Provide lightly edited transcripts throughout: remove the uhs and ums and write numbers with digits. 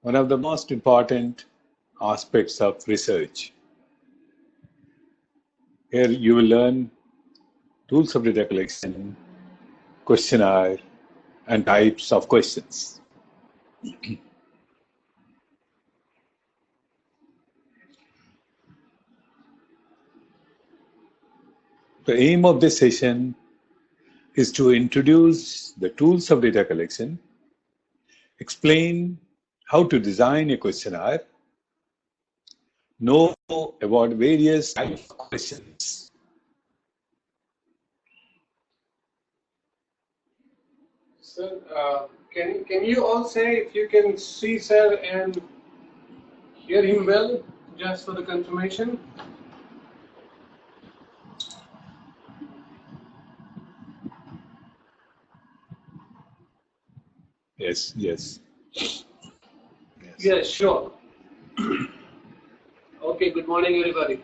one of the most important aspects of research. Here you will learn tools of data collection, questionnaire, and types of questions. The aim of this session is to introduce the tools of data collection, explain how to design a questionnaire, know about various types of questions. Sir, can you all say if you can see sir and hear him well, just for the confirmation? Yes. Yes, sure. Okay, good morning everybody.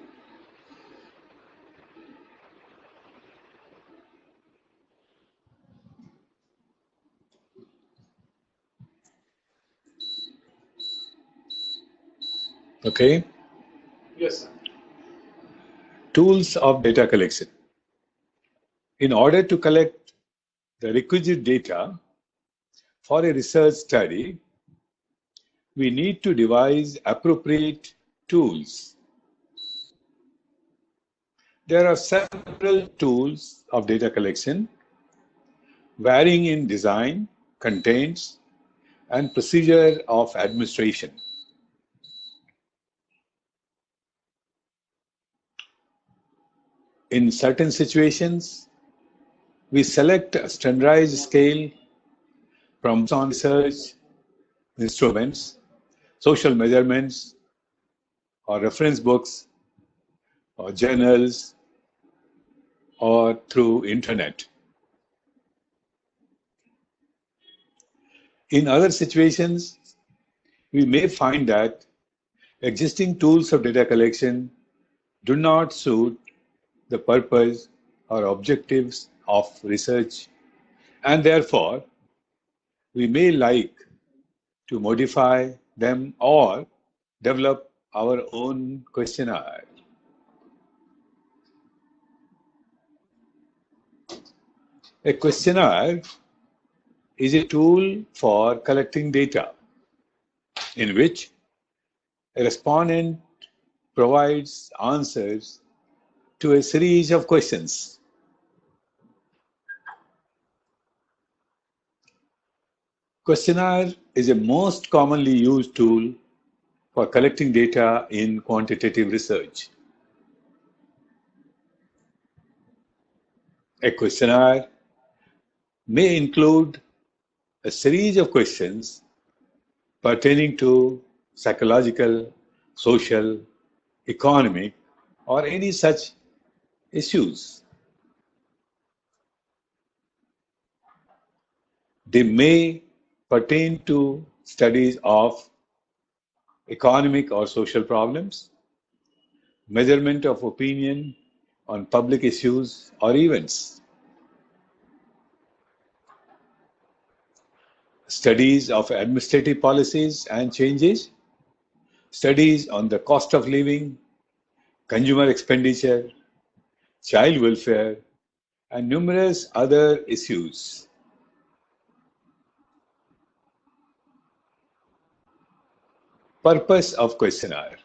Okay. Yes, sir. Tools of data collection. In order to collect the requisite data for a research study, we need to devise appropriate tools. There are several tools of data collection, varying in design, contents, and procedure of administration. In certain situations, we select a standardized scale from research instruments, social measurements, or reference books, or journals, or through internet. In other situations, we may find that existing tools of data collection do not suit the purpose or objectives of research, and therefore we may like to modify them or develop our own questionnaire. A questionnaire is a tool for collecting data in which a respondent provides answers to a series of questions. Questionnaire is a most commonly used tool for collecting data in quantitative research. A questionnaire may include a series of questions pertaining to psychological, social, economic, or any such issues. They may pertain to studies of economic or social problems, measurement of opinion on public issues or events, studies of administrative policies and changes, studies on the cost of living, consumer expenditure, child welfare, and numerous other issues. Purpose of questionnaire.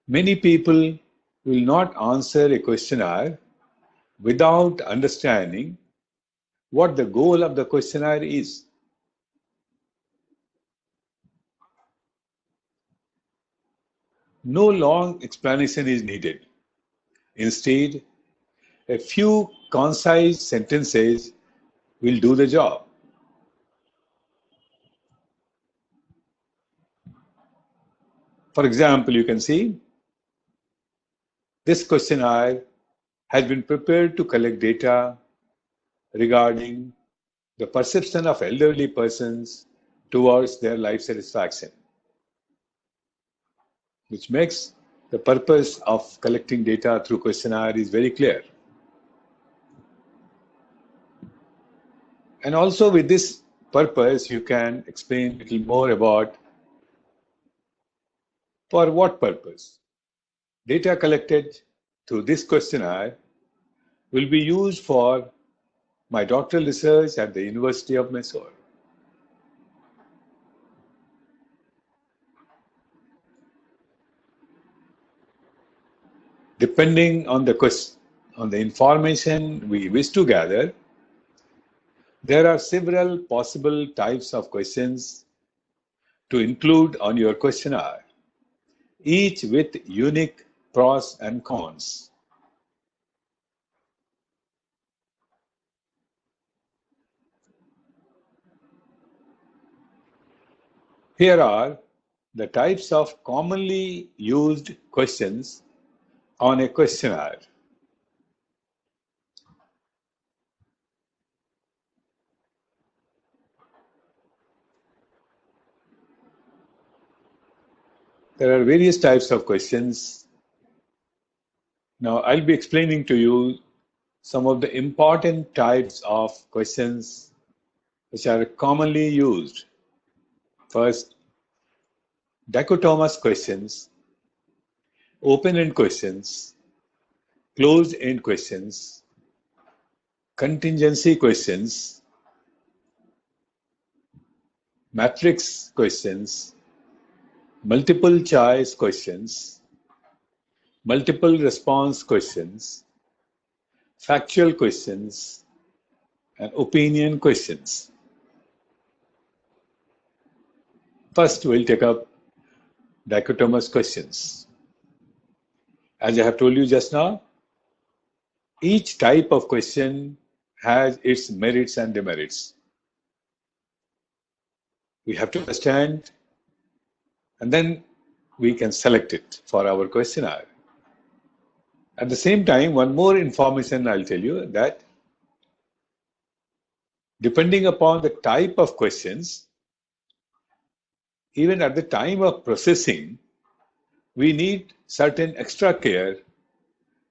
Many people will not answer a questionnaire without understanding what the goal of the questionnaire is. No long explanation is needed. Instead, a few concise sentences will do the job. For example, you can see this questionnaire has been prepared to collect data regarding the perception of elderly persons towards their life satisfaction, which makes the purpose of collecting data through questionnaire is very clear. And also with this purpose, you can explain a little more about for what purpose. Data collected through this questionnaire will be used for my doctoral research at the University of Mysore. Depending on the information we wish to gather, there are several possible types of questions to include on your questionnaire, each with unique pros and cons. Here are the types of commonly used questions on a questionnaire. There are various types of questions. Now, I'll be explaining to you some of the important types of questions which are commonly used. First, dichotomous questions, open-end questions, closed-end questions, contingency questions, matrix questions, multiple choice questions, multiple response questions, factual questions, and opinion questions. First, we'll take up dichotomous questions. As I have told you just now, each type of question has its merits and demerits. We have to understand, and then we can select it for our questionnaire. At the same time, one more information I'll tell you, that depending upon the type of questions, even at the time of processing, we need certain extra care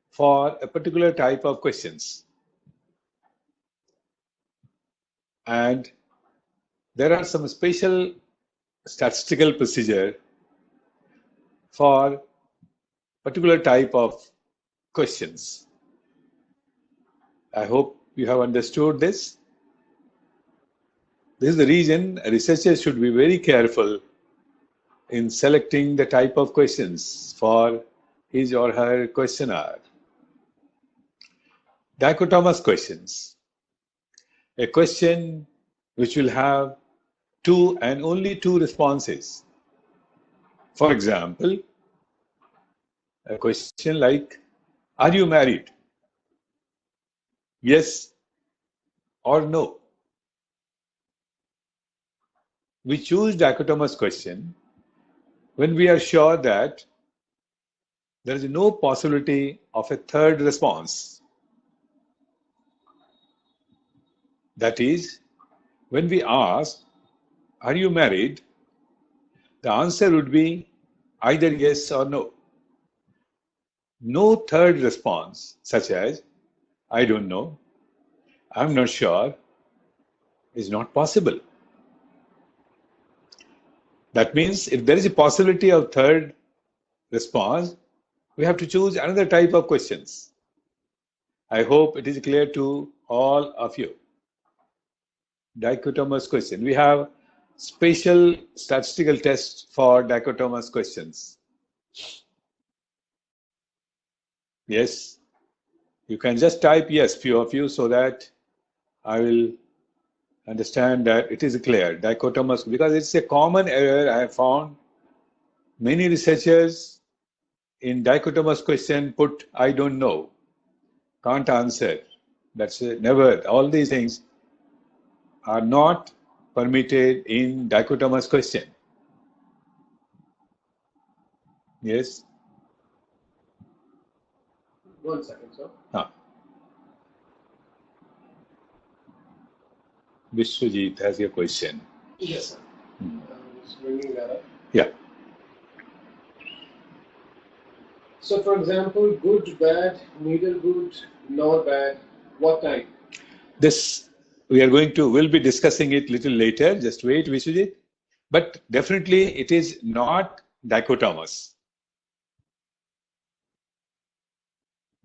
for a particular type of questions. And there are some special statistical procedure for particular type of questions. I hope you have understood this. This is the reason researchers should be very careful in selecting the type of questions for his or her questionnaire. Dichotomous questions. A question which will have two and only two responses. For example, a question like, are you married? Yes or no. We choose dichotomous question when we are sure that there is no possibility of a third response. That is, when we ask, are you married? The answer would be either yes or no. No third response, such as, I don't know, I'm not sure, is not possible. That means if there is a possibility of third response, we have to choose another type of questions. I hope it is clear to all of you. Dichotomous question. We have special statistical tests for dichotomous questions. Yes, you can just type yes, few of you, so that I will understand that it is clear. Dichotomous, because it's a common error I have found. Many researchers in dichotomous question put I don't know, can't answer. That's never. All these things are not permitted in dichotomous question. Yes? 1 second, sir. Vishwajit has a question. Yes, sir. Just bringing that up. Yeah. So, for example, good, bad, neither good nor bad, what type? This we'll be discussing it little later. Just wait, Vishwajit. But definitely it is not dichotomous.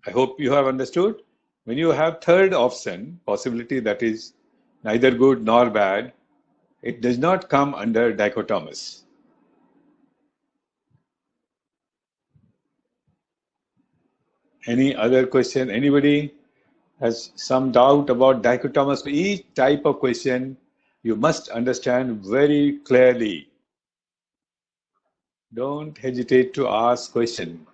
I hope you have understood. When you have third option, possibility that is neither good nor bad, it does not come under dichotomous. Any other question? Anybody has some doubt about dichotomous? Each type of question you must understand very clearly. Don't hesitate to ask question.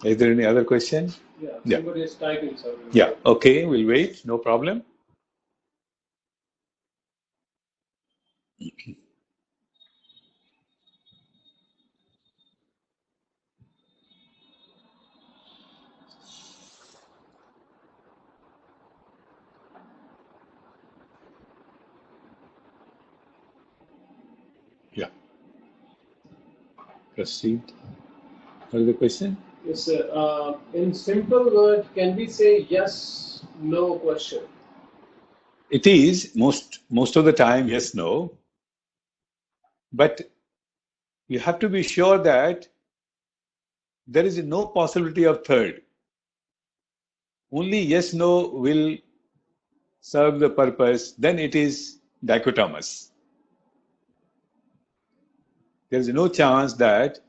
Is there any other question? Yeah, somebody is typing something. Yeah, okay, we'll wait, no problem. Yeah. Proceed. Another question? Yes, sir. In simple word, can we say yes, no question? It is most of the time yes, no. But you have to be sure that there is no possibility of third. Only yes, no will serve the purpose. Then it is dichotomous. There is no chance that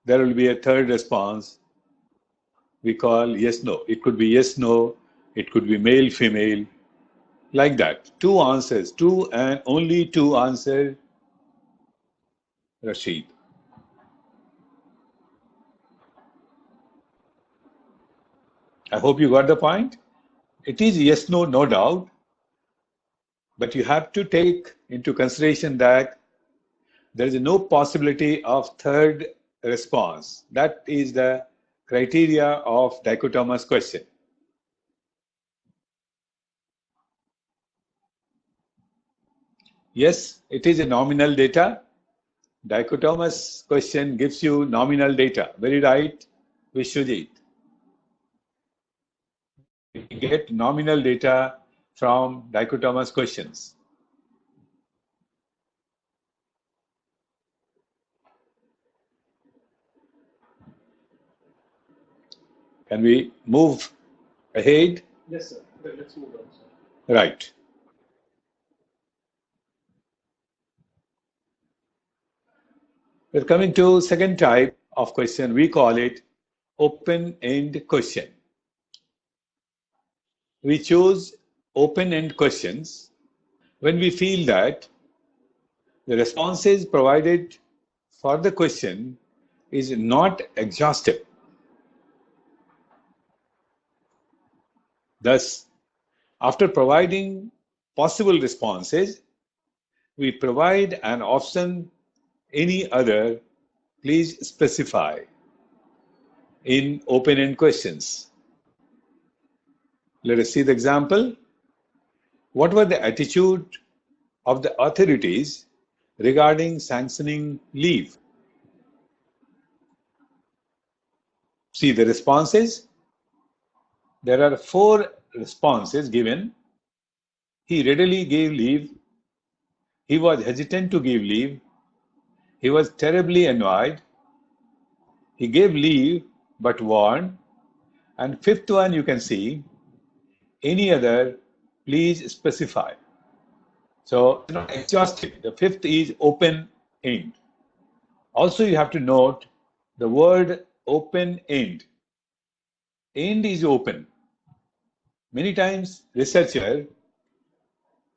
there will be a third response we call yes, no. It could be yes, no. It could be male, female, like that. Two answers, two and only two answers, Rashid. I hope you got the point. It is yes, no, no doubt. But you have to take into consideration that there is no possibility of third response. That is the criteria of dichotomous question. Yes, it is a nominal data. Dichotomous question gives you nominal data. Very right, Vishwajit. You get nominal data from dichotomous questions. Can we move ahead? Yes, sir. Let's move on, sir. Right. We're coming to second type of question. We call it open-end question. We choose open-end questions when we feel that the responses provided for the question is not exhaustive. Thus, after providing possible responses, we provide an option, any other, please specify, in open-end questions. Let us see the example. What were the attitude of the authorities regarding sanctioning leave? See the responses. There are 4 responses given. He readily gave leave. He was hesitant to give leave. He was terribly annoyed. He gave leave but warned. And 5th one you can see, any other, please specify. So it's not exhaustive. The 5th is open-end. Also you have to note the word open-end. End is open. Many times researcher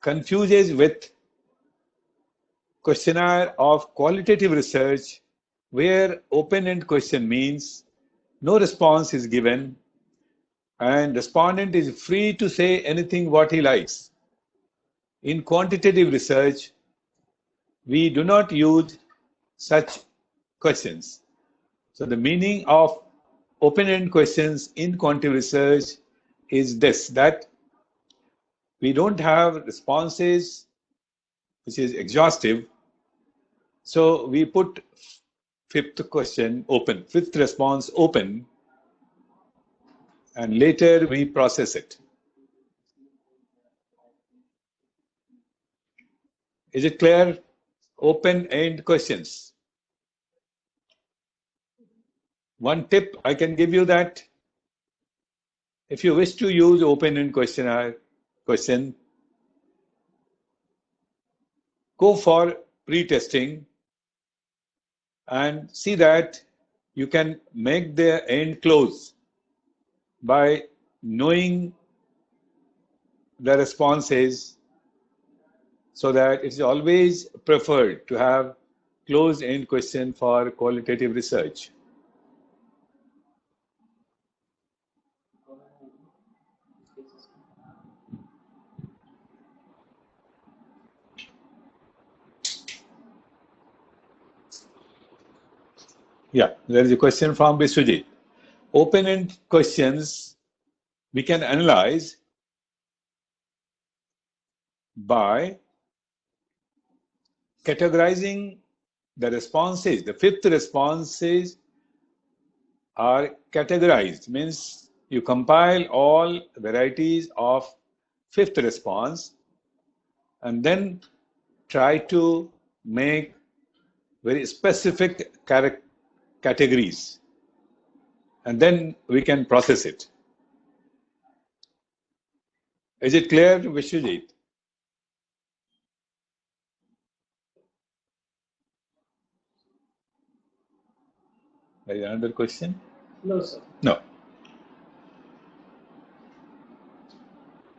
confuses with questionnaire of qualitative research where open-end question means no response is given and respondent is free to say anything what he likes. In quantitative research, we do not use such questions. So the meaning of open-end questions in quantitative research is this, that we don't have responses which is exhaustive. So we put fifth question open, fifth response open, and later we process it. Is it clear? Open-end questions. One tip I can give you that if you wish to use open-end question, go for pre-testing and see that you can make the end close by knowing the responses, so that it's always preferred to have closed-end question for qualitative research. Yeah, there is a question from Biswajit. Open-end questions we can analyze by categorizing the responses. The fifth responses are categorized, means you compile all varieties of fifth response and then try to make very specific categories, and then we can process it. Is it clear, Vishwajit? There is another question? No, sir. No.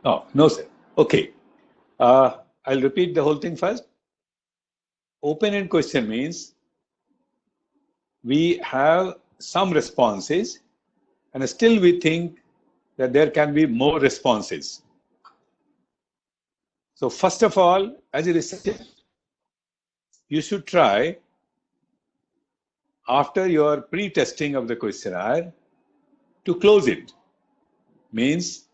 Oh, no, sir. Okay. I'll repeat the whole thing first. Open-end question means we have some responses and still we think that there can be more responses. So first of all, as a researcher, you should try, after your pre-testing of the questionnaire, to close it. Means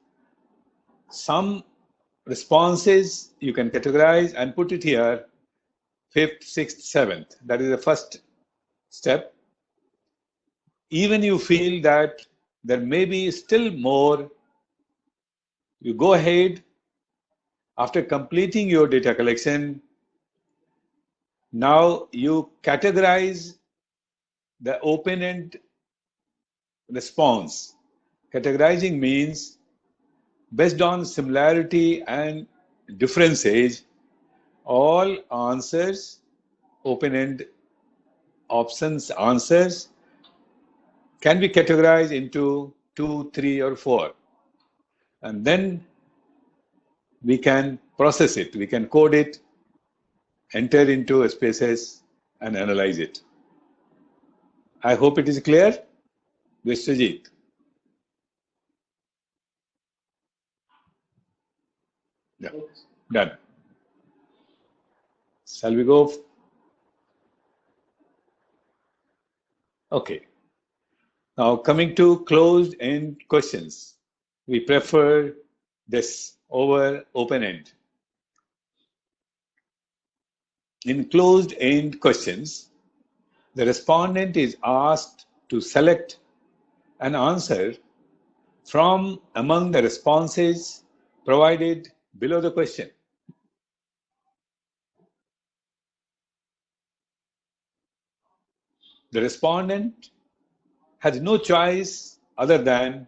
some responses you can categorize and put it here, 5th, 6th, 7th. That is the first step. Even you feel that there may be still more, you go ahead after completing your data collection. Now you categorize the open-end response. Categorizing means based on similarity and differences, all answers, open-end options answers can be categorized into 2, 3, or 4. And then we can process it, we can code it, enter into spaces, and analyze it. I hope it is clear, Vishwajit. Yeah, done. Shall we go? Okay. Now coming to closed-end questions, we prefer this over open-end. In closed-end questions, the respondent is asked to select an answer from among the responses provided below the question. The respondent has no choice other than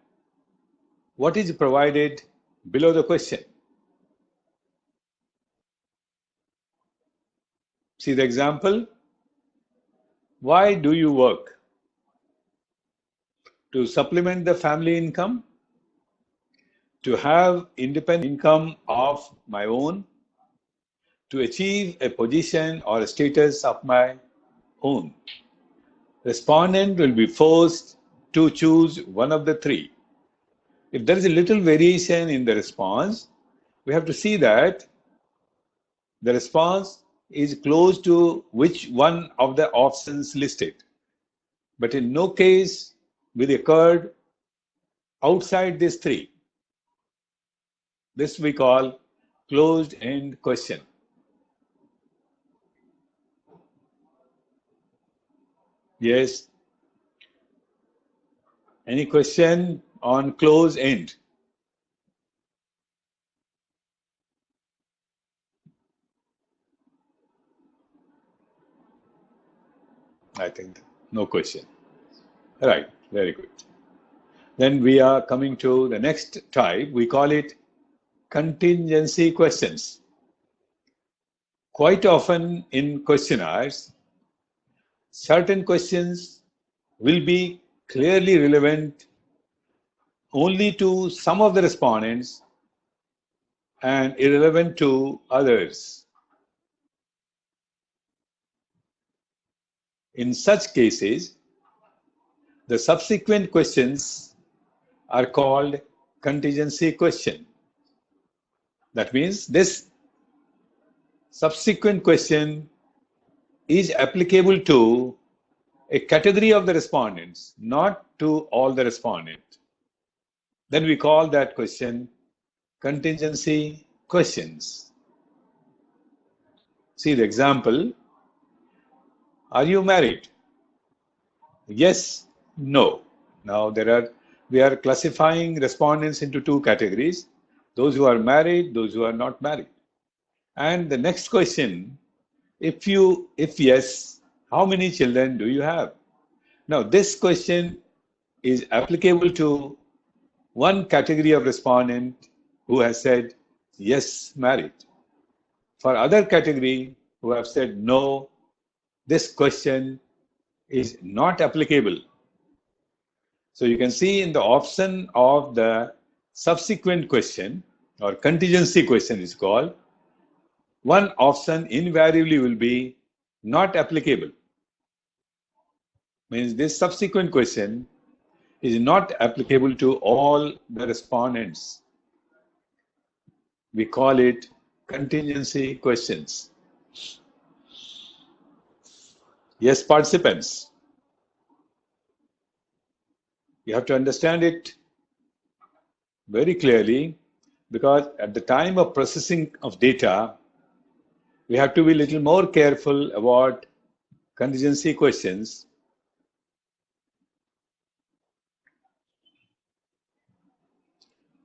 what is provided below the question. See the example. Why do you work? To supplement the family income, to have independent income of my own, to achieve a position or a status of my own. Respondent will be forced to choose one of the three. If there is a little variation in the response, we have to see that the response is close to which one of the options listed. But in no case will occurred outside these three. This we call closed-end question. Yes. Any question on close end? I think no question. Right, very good. Then we are coming to the next type. We call it contingency questions. Quite often in questionnaires, certain questions will be clearly relevant only to some of the respondents and irrelevant to others. In such cases, the subsequent questions are called contingency question. That means this subsequent question is applicable to a category of the respondents, not to all the respondents. Then we call that question contingency questions. See the example. Are you married? Yes, no. Now we are classifying respondents into two categories: those who are married, those who are not married. And the next question, if yes, how many children do you have? Now this question is applicable to one category of respondent who has said yes, married. For other category who have said no, this question is not applicable. So you can see in the option of the subsequent question or contingency question is called, one option invariably will be not applicable. Means this subsequent question is not applicable to all the respondents. We call it contingency questions. Yes, participants. You have to understand it very clearly, because at the time of processing of data, we have to be a little more careful about contingency questions.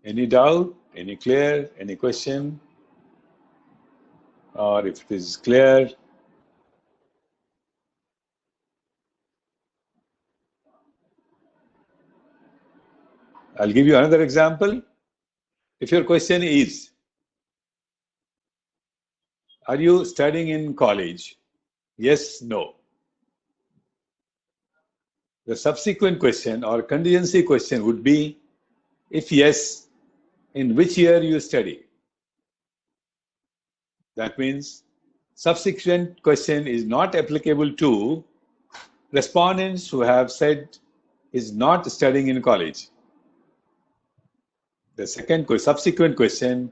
Any doubt? Any clear? Any question? Or if it is clear, I'll give you another example. If your question is, are you studying in college? Yes, no. The subsequent question or contingency question would be, if yes, in which year you study? That means subsequent question is not applicable to respondents who have said is not studying in college. The subsequent question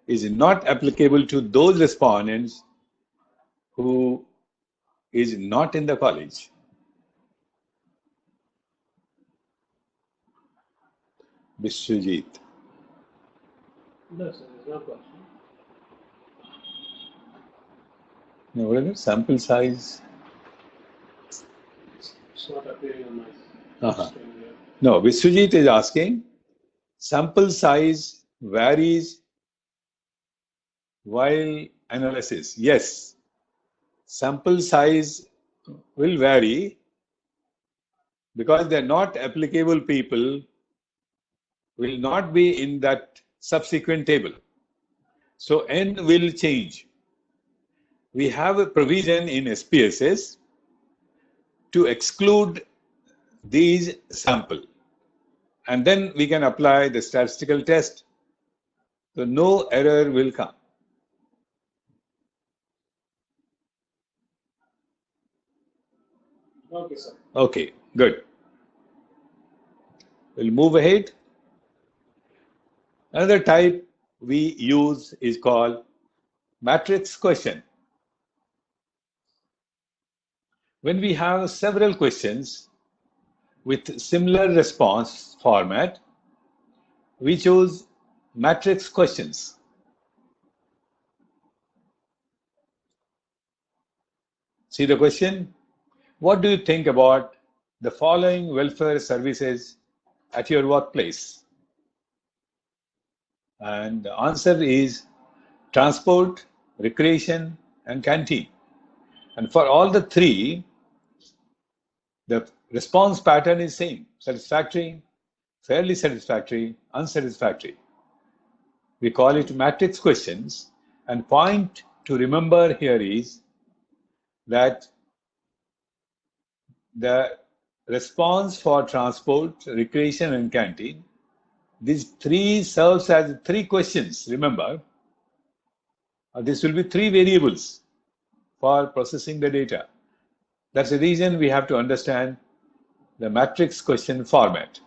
is not applicable to those respondents who is not in the college. Vishwajit. No, sir, there's no question. No, what is it? Sample size? It's not appearing on my screen here. No, Vishwajit is asking, sample size varies while analysis. Yes, sample size will vary because they're not applicable people will not be in that subsequent table. So N will change. We have a provision in SPSS to exclude these sample, and then we can apply the statistical test. So no error will come. Okay, sir. Okay, good. We'll move ahead. Another type we use is called matrix question. When we have several questions with similar response format, we choose matrix questions. See the question? What do you think about the following welfare services at your workplace? And the answer is transport, recreation, and canteen. And for all the three, the response pattern is same: satisfactory, fairly satisfactory, unsatisfactory. We call it matrix questions, and point to remember here is that the response for transport, recreation, and canteen, these three serves as three questions. Remember, this will be three variables for processing the data. That's the reason we have to understand the matrix question format.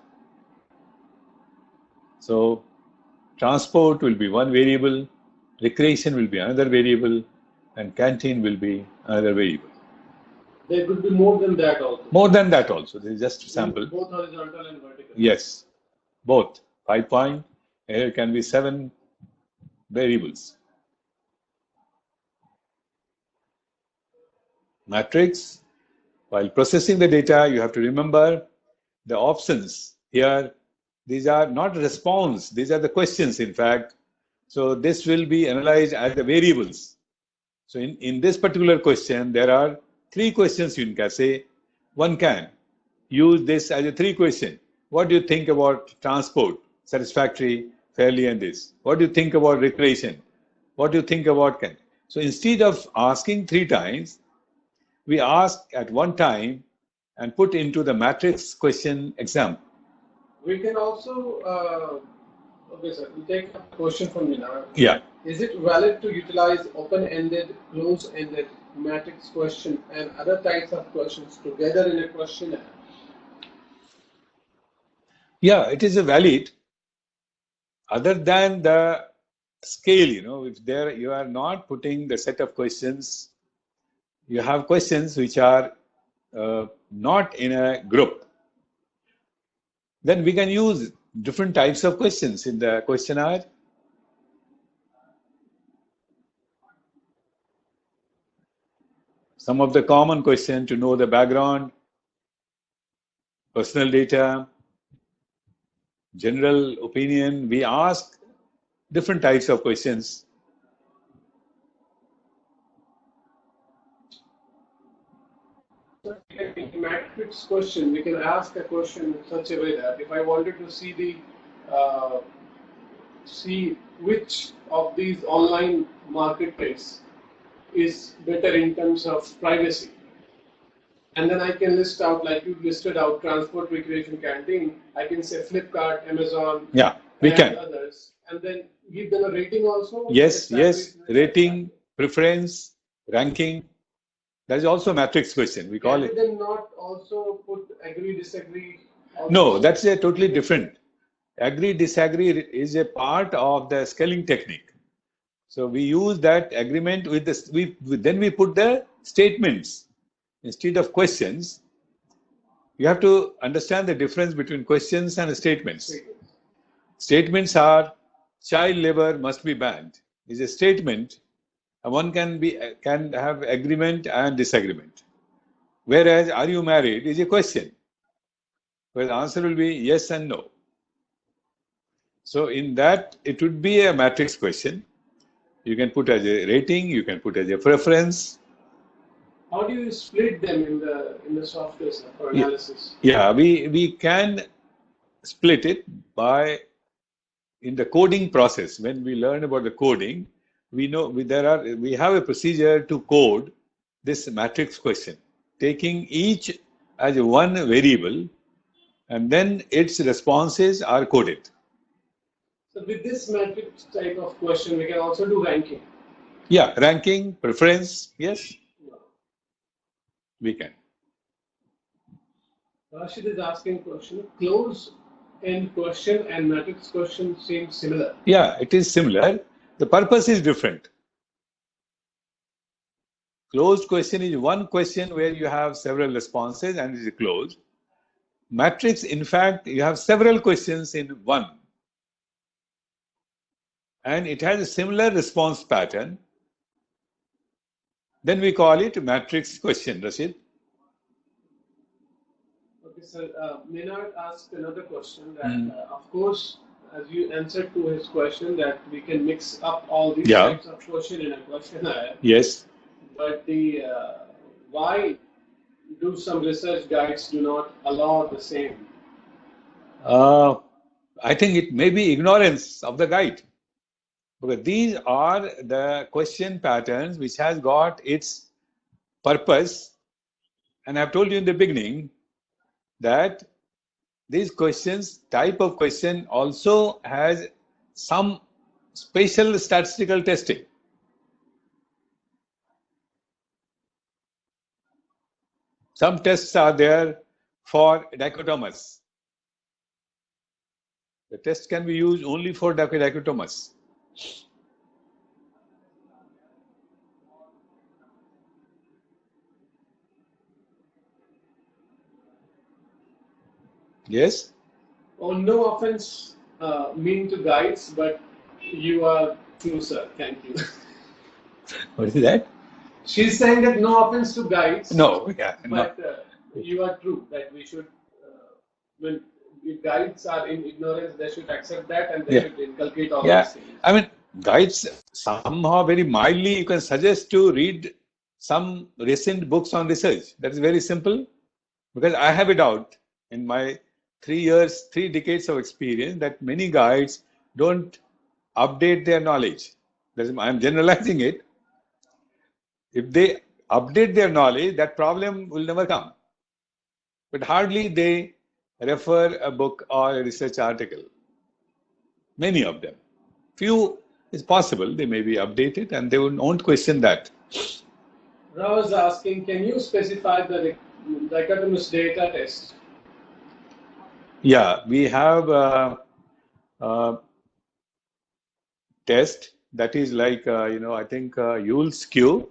So transport will be one variable, recreation will be another variable, and canteen will be another variable. There could be more than that also. More than that also. This is just a sample. Both horizontal and vertical. Yes, both. 5 point. Here can be 7 variables. Matrix. While processing the data, you have to remember the options here. These are not response. These are the questions, in fact. So this will be analyzed as the variables. So in this particular question, there are 3 questions you can say. One can use this as a 3 question. What do you think about transport? Satisfactory, fairly, and this. What do you think about recreation? What do you think about can? So instead of asking 3 times, we ask at one time and put into the matrix question example. We can also, okay sir, we'll take a question from Mina. Yeah. Is it valid to utilize open-ended, close-ended matrix question and other types of questions together in a questionnaire? Yeah, it is a valid. Other than the scale, if there you are not putting the set of questions, you have questions which are not in a group. Then we can use different types of questions in the questionnaire. Some of the common questions to know the background, personal data, general opinion. We ask different types of questions. In matrix question, we can ask a question in such a way that if I wanted to see which of these online marketplace is better in terms of privacy, and then I can list out, like you listed out, transport, recreation, canteen. I can say Flipkart, Amazon, yeah, we can others, and then give them a rating also. Yes, rating, preference, ranking. That is also a matrix question. We call it. Then not also put agree, disagree. Also? No, that's a totally different. Agree, disagree is a part of the scaling technique. So we use that agreement with the. Then we put the statements instead of questions. You have to understand the difference between questions and statements. Statements are child labor must be banned. Is a statement. One can have agreement and disagreement. Whereas are you married is a question, where the answer will be yes and no. So in that it would be a matrix question. You can put as a rating, you can put as a preference. How do you split them in the software for analysis? Yeah, we can split it by in the coding process. When we learn about the coding, we know we have a procedure to code this matrix question, taking each as one variable, and then its responses are coded. So with this matrix type of question, we can also do ranking. Yeah, ranking, preference, yes, we can. Rashid is asking question. Close-end question and matrix question seem similar. Yeah, it is similar. The purpose is different. Closed question is one question where you have several responses and it is closed. Matrix, in fact, you have several questions in one. And it has a similar response pattern. Then we call it matrix question, Rashid. Okay, sir. Maynard asked another question that, of course, as you answered to his question, that we can mix up all these Yeah. types of question in a questionnaire. Yes. But the why do some research guides do not allow the same? I think it may be ignorance of the guide. Because these are the question patterns which has got its purpose. And I've told you in the beginning that these questions, type of question also has some special statistical testing. Some tests are there for dichotomous. The test can be used only for dichotomous. Yes? Oh, no offense mean to guides, but you are true, sir. Thank you. What is that? She's saying that no offense to guides. No, yeah. But you are true that we should, when if guides are in ignorance, they should accept that and they should inculcate all these things. I mean, guides somehow very mildly you can suggest to read some recent books on research. That is very simple because I have it out in my 3 decades of experience that many guides don't update their knowledge. I am generalizing it. If they update their knowledge, that problem will never come. But hardly they refer a book or a research article. Many of them. Few is possible, they may be updated and they won't question that. Rao is asking, can you specify the dichotomous data test? Yeah, we have a test that is like, I think Yule's Q.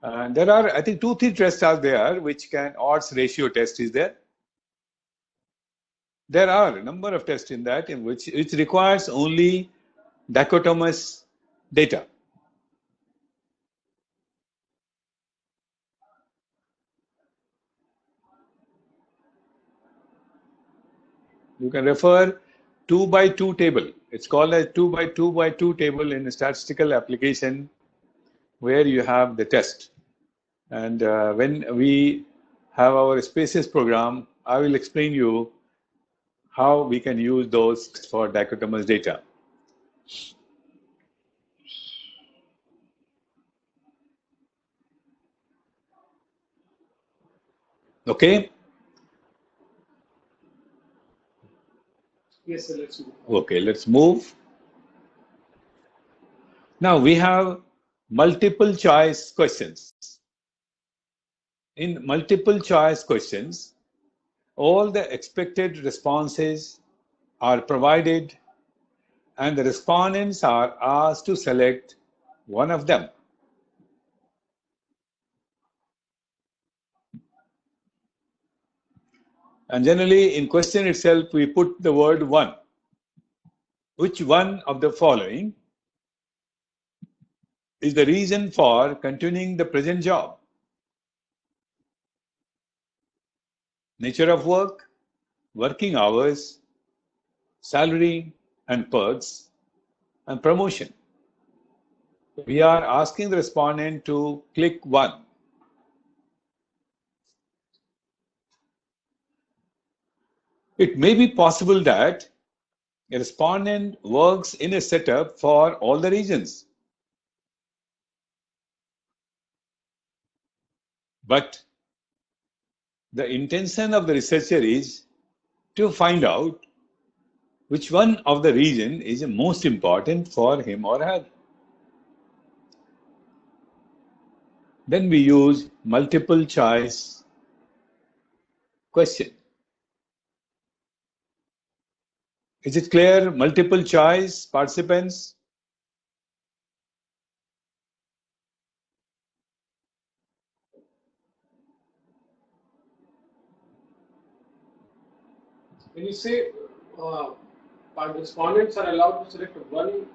And there are, I think, 2-3 tests are there which can, odds ratio test is there. There are a number of tests in that in which it requires only dichotomous data. You can refer 2x2 table. It's called a 2x2 table in a statistical application where you have the test. And when we have our spaces program, I will explain you how we can use those for dichotomous data. Okay? Yes, sir, let's move. Okay, let's move. Now we have multiple choice questions. In multiple choice questions, all the expected responses are provided and the respondents are asked to select one of them. And generally in question itself, we put the word one. Which one of the following is the reason for continuing the present job? Nature of work, working hours, salary and perks, and promotion. We are asking the respondent to click one. It may be possible that a respondent works in a setup for all the regions. But the intention of the researcher is to find out which one of the region is most important for him or her. Then we use multiple choice question. Is it clear? Multiple choice, participants? When you say respondents are allowed to select one,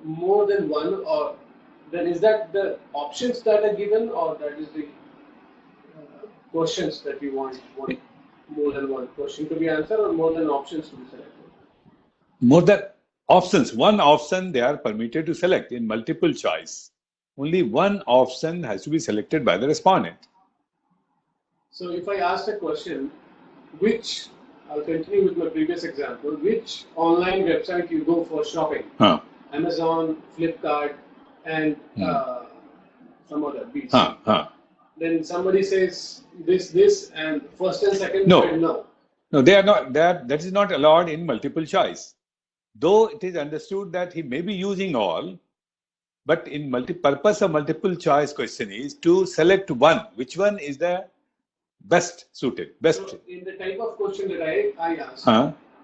more than one, or then is that the options that are given, or that is the questions that you want? more than one question to be answered or more than options to be selected? More than options. One option they are permitted to select in multiple choice. Only one option has to be selected by the respondent. So if I ask a question, I'll continue with my previous example, which online website you go for shopping? Amazon, Flipkart, and some other beats. Then somebody says this, and first and second said no. No, they are not. That is not allowed in multiple choice. Though it is understood that he may be using all, but in purpose of multiple choice question is to select one. Which one is the best suited? Best. So in the type of question that I asked,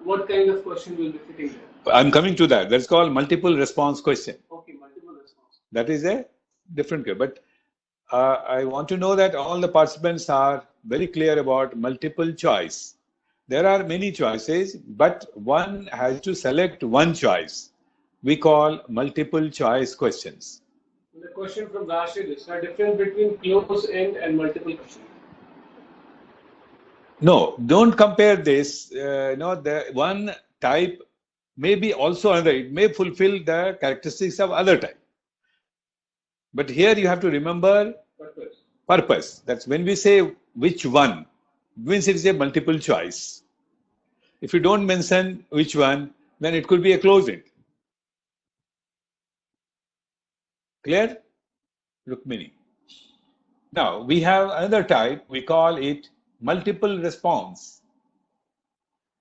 what kind of question will be fitting there? I'm coming to that. That's called multiple response question. Okay, multiple response. That is a different case. But I want to know that all the participants are very clear about multiple choice. There are many choices, but one has to select one choice. We call multiple choice questions. The question from Rashid is the difference between close end and multiple question. No, don't compare this. The one type may be also another. It may fulfill the characteristics of other type. But here you have to remember purpose. That's when we say which one, means it is a multiple choice. If you don't mention which one, then it could be a close end. Clear? Rukmini. Now, we have another type, we call it multiple response.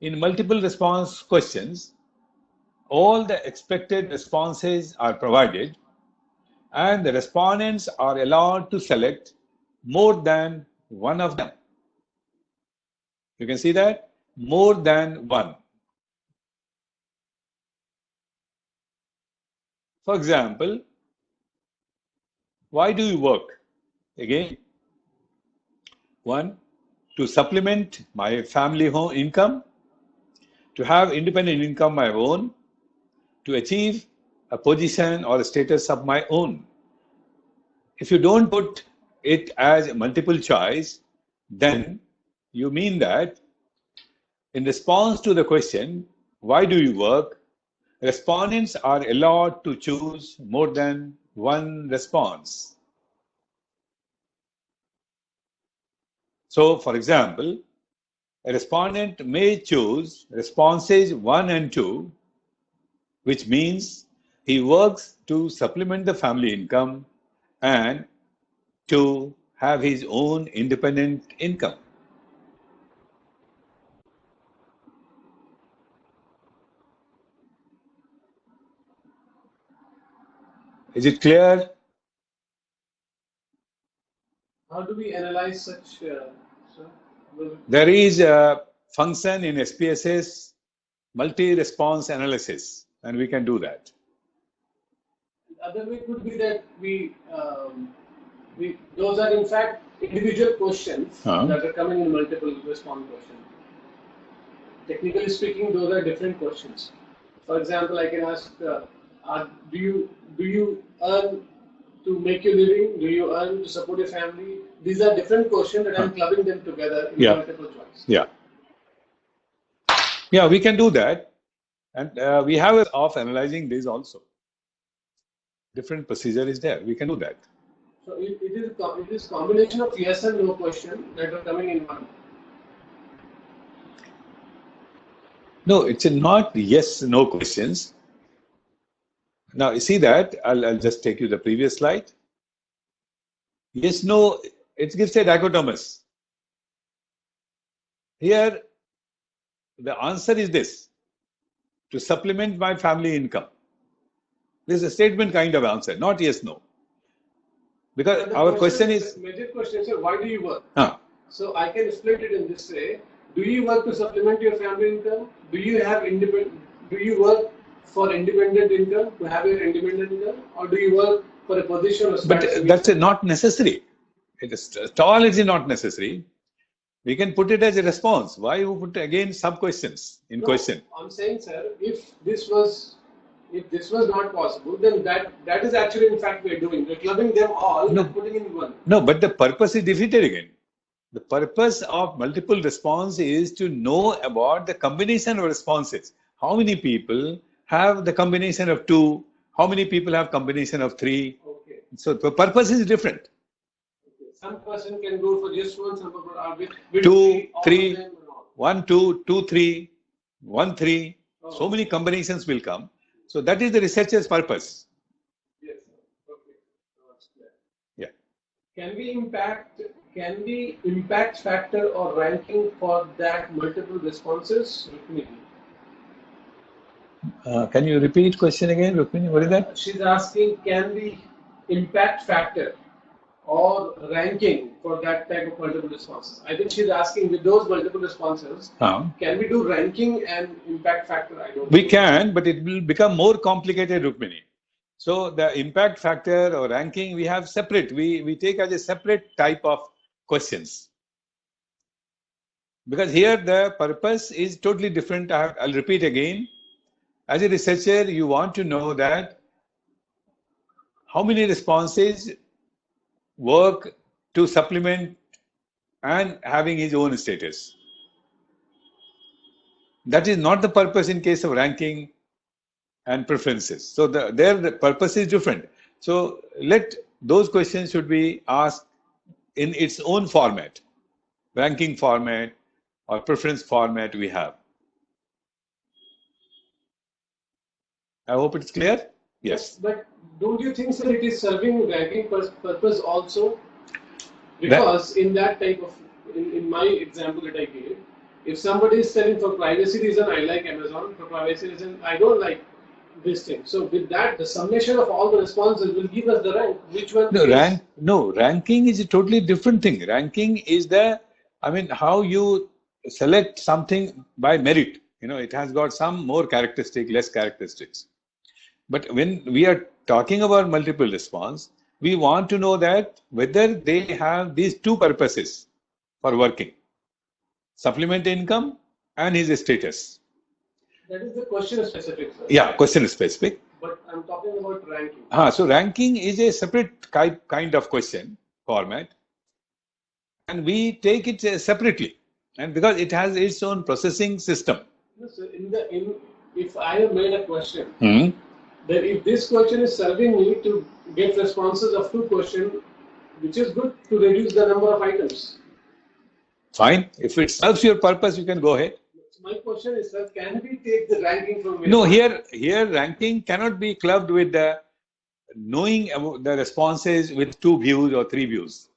In multiple response questions, all the expected responses are provided and the respondents are allowed to select more than one of them. You can see that? More than one. For example, why do you work? Again, one, to supplement my family home income, to have independent income of my own, to achieve a position or a status of my own. If you don't put it as a multiple choice, then you mean that in response to the question, why do you work, respondents are allowed to choose more than one response. So, for example, a respondent may choose responses 1 and 2, which means he works to supplement the family income and to have his own independent income. Is it clear? How do we analyze such? There is a function in SPSS, multi-response analysis, and we can do that. The other way could be that those are in fact individual questions that are coming in multiple response questions. Technically speaking, those are different questions. For example, I can ask, do you earn to make your living? Do you earn to support your family? These are different questions that I'm clubbing them together in multiple choice. Yeah, we can do that. And we have a way of analyzing this also. Different procedure is there. We can do that. So it is combination of yes and no question that are coming in one. No, it's not yes, no questions. Now, you see that? I'll just take you the previous slide. Yes, no, it gives a dichotomous. Here, the answer is this: to supplement my family income. This is a statement kind of answer, not yes, no. Because our question is... Major question is, why do you work? So I can split it in this way. Do you work to supplement your family income? Do you work for independent income, to have your independent income? Or do you work for a position or status? But that's not necessary. It is at all is not necessary. We can put it as a response. Why you put again sub-questions in question? I'm saying, sir, if this was not possible, then that is actually in fact we're doing. We're clubbing them all and putting in one. No, but the purpose is defeated again. The purpose of multiple response is to know about the combination of responses. How many people have the combination of 2? How many people have combination of 3? Okay. So the purpose is different. Okay. Some person can go for just one, some people are with 2, all 3, of them and all. 1, 2, 2, 3, 1, 3. Oh, so many combinations will come. So that is the researcher's purpose. yes, sir. Okay. That's clear. Yeah. Can we impact factor or ranking for that multiple responses? Rukmini? Can you repeat question again, Rukmini? What is that? She's asking, can we impact factor or ranking for that type of multiple responses? I think she's asking with those multiple responses, can we do ranking and impact factor? I don't We know. can, but it will become more complicated, Rukmini. So the impact factor or ranking, we have separate. We take as a separate type of questions. Because here the purpose is totally different. I'll repeat again. As a researcher, you want to know that how many responses work to supplement and having his own status. That is not the purpose in case of ranking and preferences. So there the purpose is different. So let those questions should be asked in its own format, ranking format or preference format we have. I hope it's clear. Yes. But don't you think, sir, it is serving ranking purpose also? Because in that type of, in my example that I gave, if somebody is selling for privacy reason, I like Amazon. For privacy reason, I don't like this thing. So with that, the summation of all the responses will give us the rank. Which one? Ranking is a totally different thing. Ranking is how you select something by merit. It has got some more characteristic, less characteristics. But when we are talking about multiple response, we want to know that whether they have these two purposes for working: supplement income and his status. That is the question specific, sir. Yeah, question specific. But I'm talking about ranking. So ranking is a separate kind of question format, and we take it separately, and because it has its own processing system. No, sir, if I have made a question, then if this question is serving me to get responses of 2 questions, which is good to reduce the number of items. Fine. If it serves your purpose, you can go ahead. My question is, sir, can we take the ranking from No, here ranking cannot be clubbed with the knowing about the responses with 2 views or 3 views.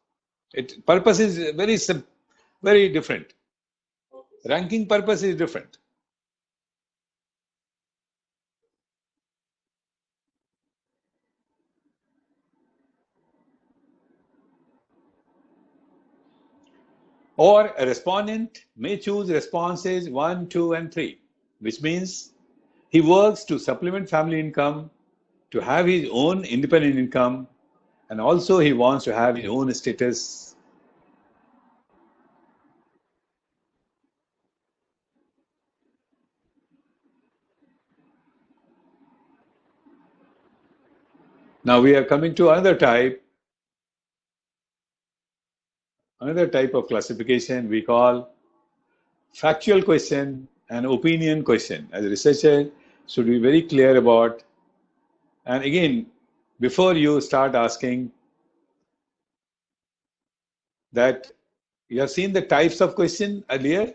Purpose is very different. Ranking purpose is different. Or a respondent may choose responses 1, 2, and 3, which means he works to supplement family income, to have his own independent income, and also he wants to have his own status. Now we are coming to another type of classification we call factual question and opinion question. As a researcher, should be very clear about. And again, before you start asking, that you have seen the types of question earlier,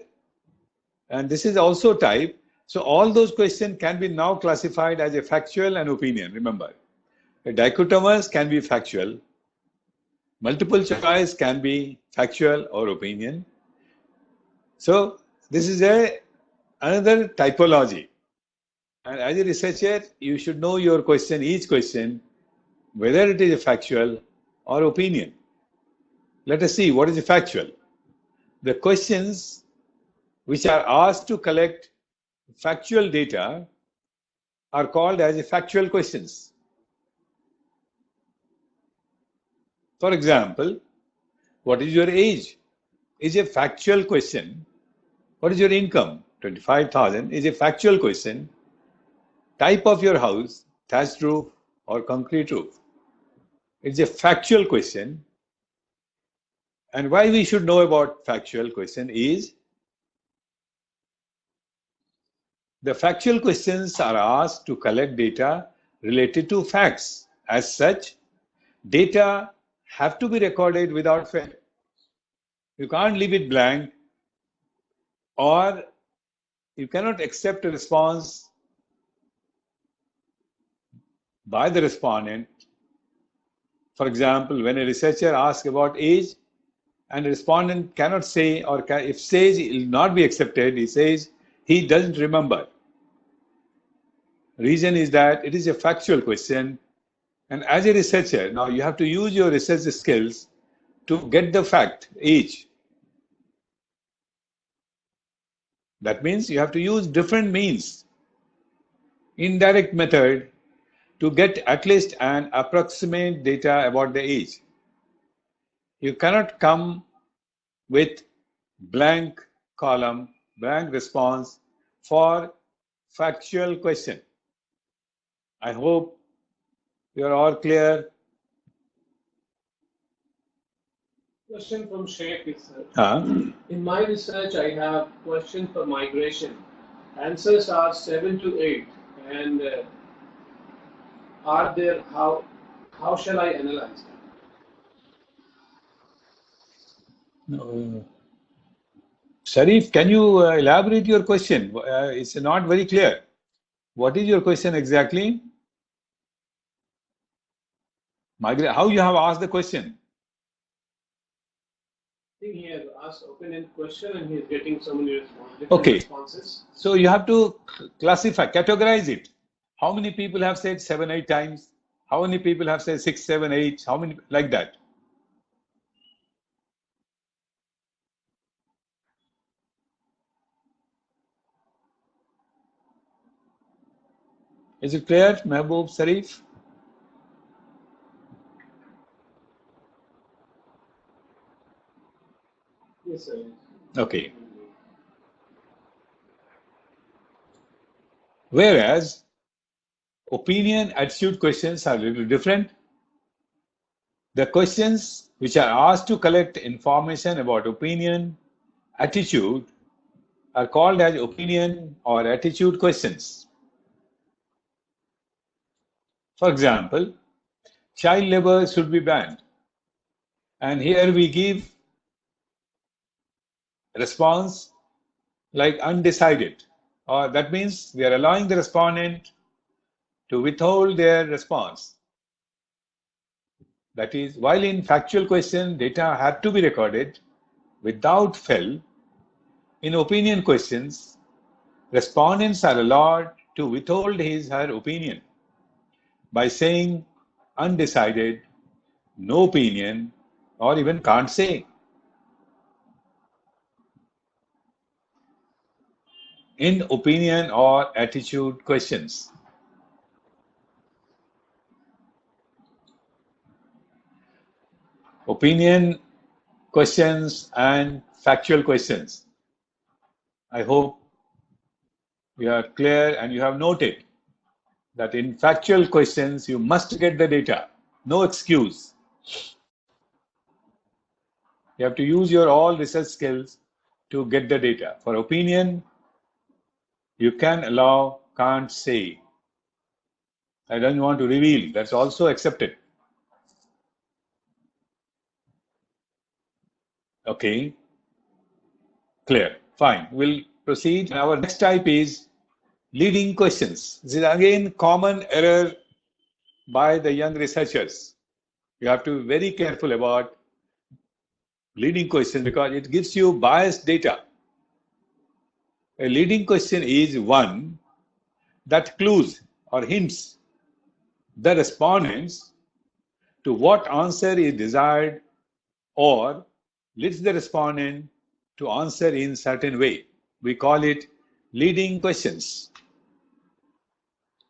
and this is also type. So all those questions can be now classified as a factual and opinion. Remember, a dichotomous can be factual, multiple choice can be factual or opinion. So this is another typology. And as a researcher, you should know your question, each question, whether it is a factual or opinion. Let us see what is a factual. The questions which are asked to collect factual data are called as a factual questions. For example, what is your age? Is a factual question. What is your income? 25,000 is a factual question. Type of your house, thatched roof or concrete roof. It's a factual question. And why we should know about factual question is the factual questions are asked to collect data related to facts. As such, data have to be recorded without fail. You can't leave it blank, or you cannot accept a response by the respondent. For example, when a researcher asks about age and a respondent cannot say, or if says it will not be accepted, he says he doesn't remember. Reason is that it is a factual question, and as a researcher, now you have to use your research skills to get the fact, age. That means you have to use different means, indirect method, to get at least an approximate data about the age. You cannot come with blank column, blank response for factual question. I hope you are all clear. Question from Sheikh is, In my research, I have question for migration. Answers are 7 to 8, and are there, how shall I analyze that? Sharif, can you elaborate your question? It's not very clear. What is your question exactly? How you have asked the question? I think he has asked open-ended question and he is getting so many responses. So you have to classify, categorize it. How many people have said 7, 8 times? How many people have said 6, 7, 8? How many, like that? Is it clear, Mehboob Sharif? Yes, sir. Okay. Whereas opinion attitude questions are a little different. The questions which are asked to collect information about opinion, attitude are called as opinion or attitude questions. For example, child labor should be banned. And here we give response like undecided, or that means we are allowing the respondent to withhold their response. That is, while in factual question data had to be recorded without fail, in opinion questions, respondents are allowed to withhold his or her opinion by saying undecided, no opinion, or even can't say. In opinion or attitude questions. Opinion questions and factual questions. I hope you are clear and you have noted that in factual questions you must get the data, no excuse. You have to use your all research skills to get the data. For opinion, you can allow, can't say. I don't want to reveal, that's also accepted. Okay, clear, fine. We'll proceed. Our next type is leading questions. This is again common error by the young researchers. You have to be very careful about leading question because it gives you biased data. A leading question is one that clues or hints the respondents to what answer is desired or leads the respondent to answer in certain way. We call it leading questions.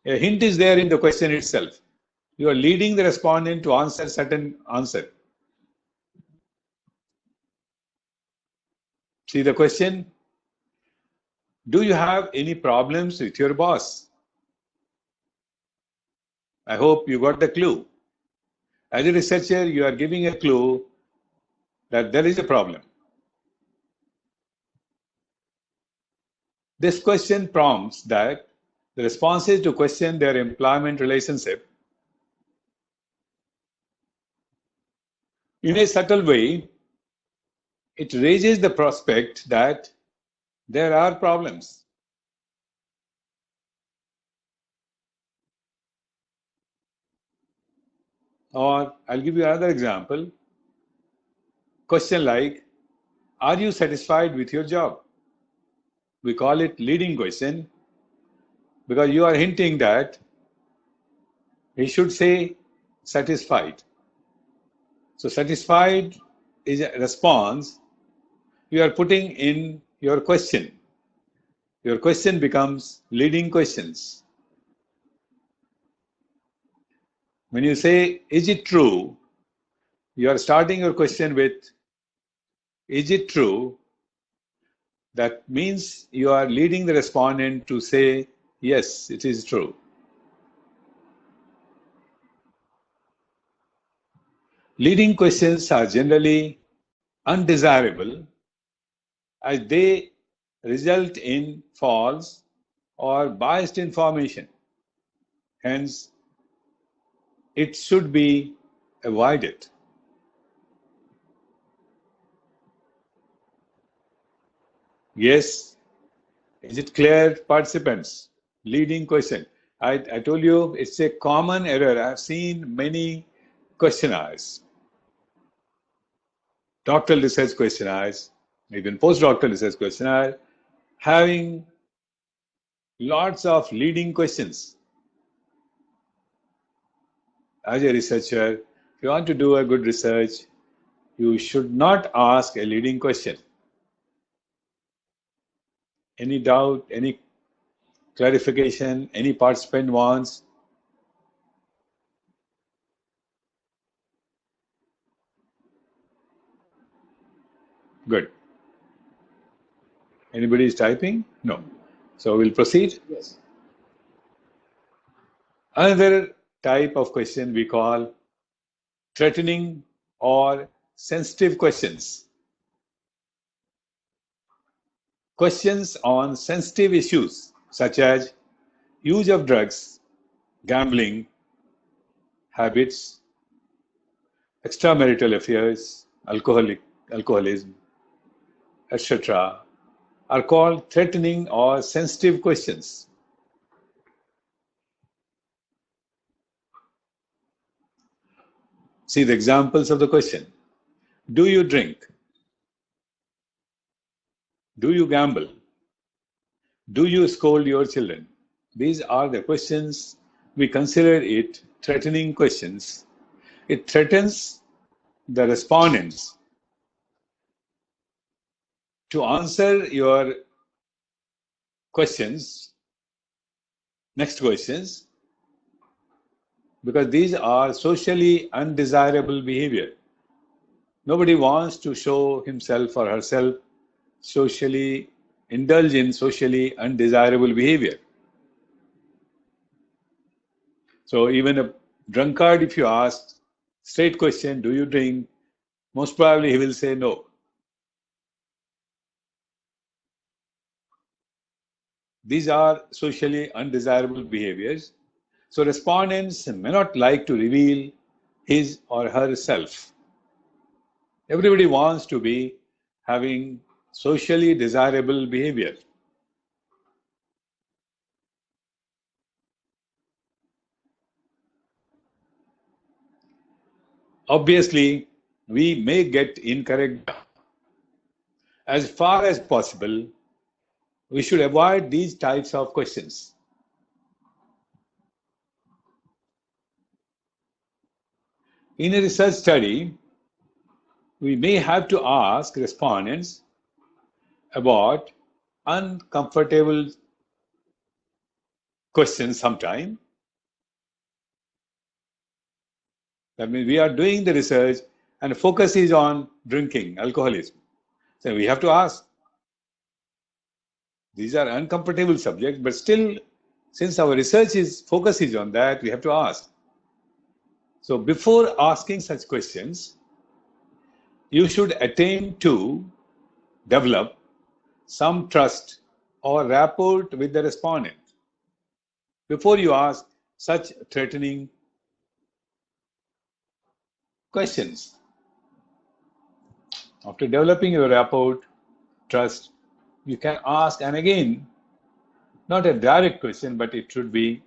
A hint is there in the question itself. You are leading the respondent to answer certain answer. See the question? Do you have any problems with your boss? I hope you got the clue. As a researcher, you are giving a clue that there is a problem. This question prompts that the responses to question their employment relationship in a subtle way. It raises the prospect that there are problems. Or I'll give you another example. Question like, are you satisfied with your job? We call it leading question because you are hinting that he should say satisfied. So satisfied is a response you are putting in your question. Your question becomes leading questions. When you say, is it true? You are starting your question with, is it true? That means you are leading the respondent to say, yes, it is true. Leading questions are generally undesirable as they result in false or biased information. Hence, it should be avoided. Yes, is it clear, participants? Leading question. I told you it's a common error. I've seen many questionnaires, doctoral research questionnaires, even postdoctoral research questionnaire, having lots of leading questions. As a researcher, if you want to do a good research, you should not ask a leading question. Any doubt, any clarification, any participant wants? Good. Anybody is typing? No. So we'll proceed. Yes. Another type of question we call threatening or sensitive questions. Questions on sensitive issues such as use of drugs, gambling, habits, extramarital affairs, alcoholism, etc. are called threatening or sensitive questions. See the examples of the question. Do you drink? Do you gamble? Do you scold your children? These are the questions we consider it threatening questions. It threatens the respondents to answer your questions, next questions, because these are socially undesirable behavior. Nobody wants to show himself or herself socially indulge in socially undesirable behavior. So even a drunkard, if you ask straight question, do you drink? Most probably he will say no. These are socially undesirable behaviors. So respondents may not like to reveal his or herself. Everybody wants to be having socially desirable behavior. Obviously, we may get incorrect. As far as possible, we should avoid these types of questions. In a research study, we may have to ask respondents about uncomfortable questions sometime. That means we are doing the research and the focus is on drinking, alcoholism. So we have to ask. These are uncomfortable subjects, but still, since our research focus is on that, we have to ask. So before asking such questions, you should attain to develop some trust or rapport with the respondent before you ask such threatening questions. After developing your rapport, trust, you can ask, and again, not a direct question, but it should be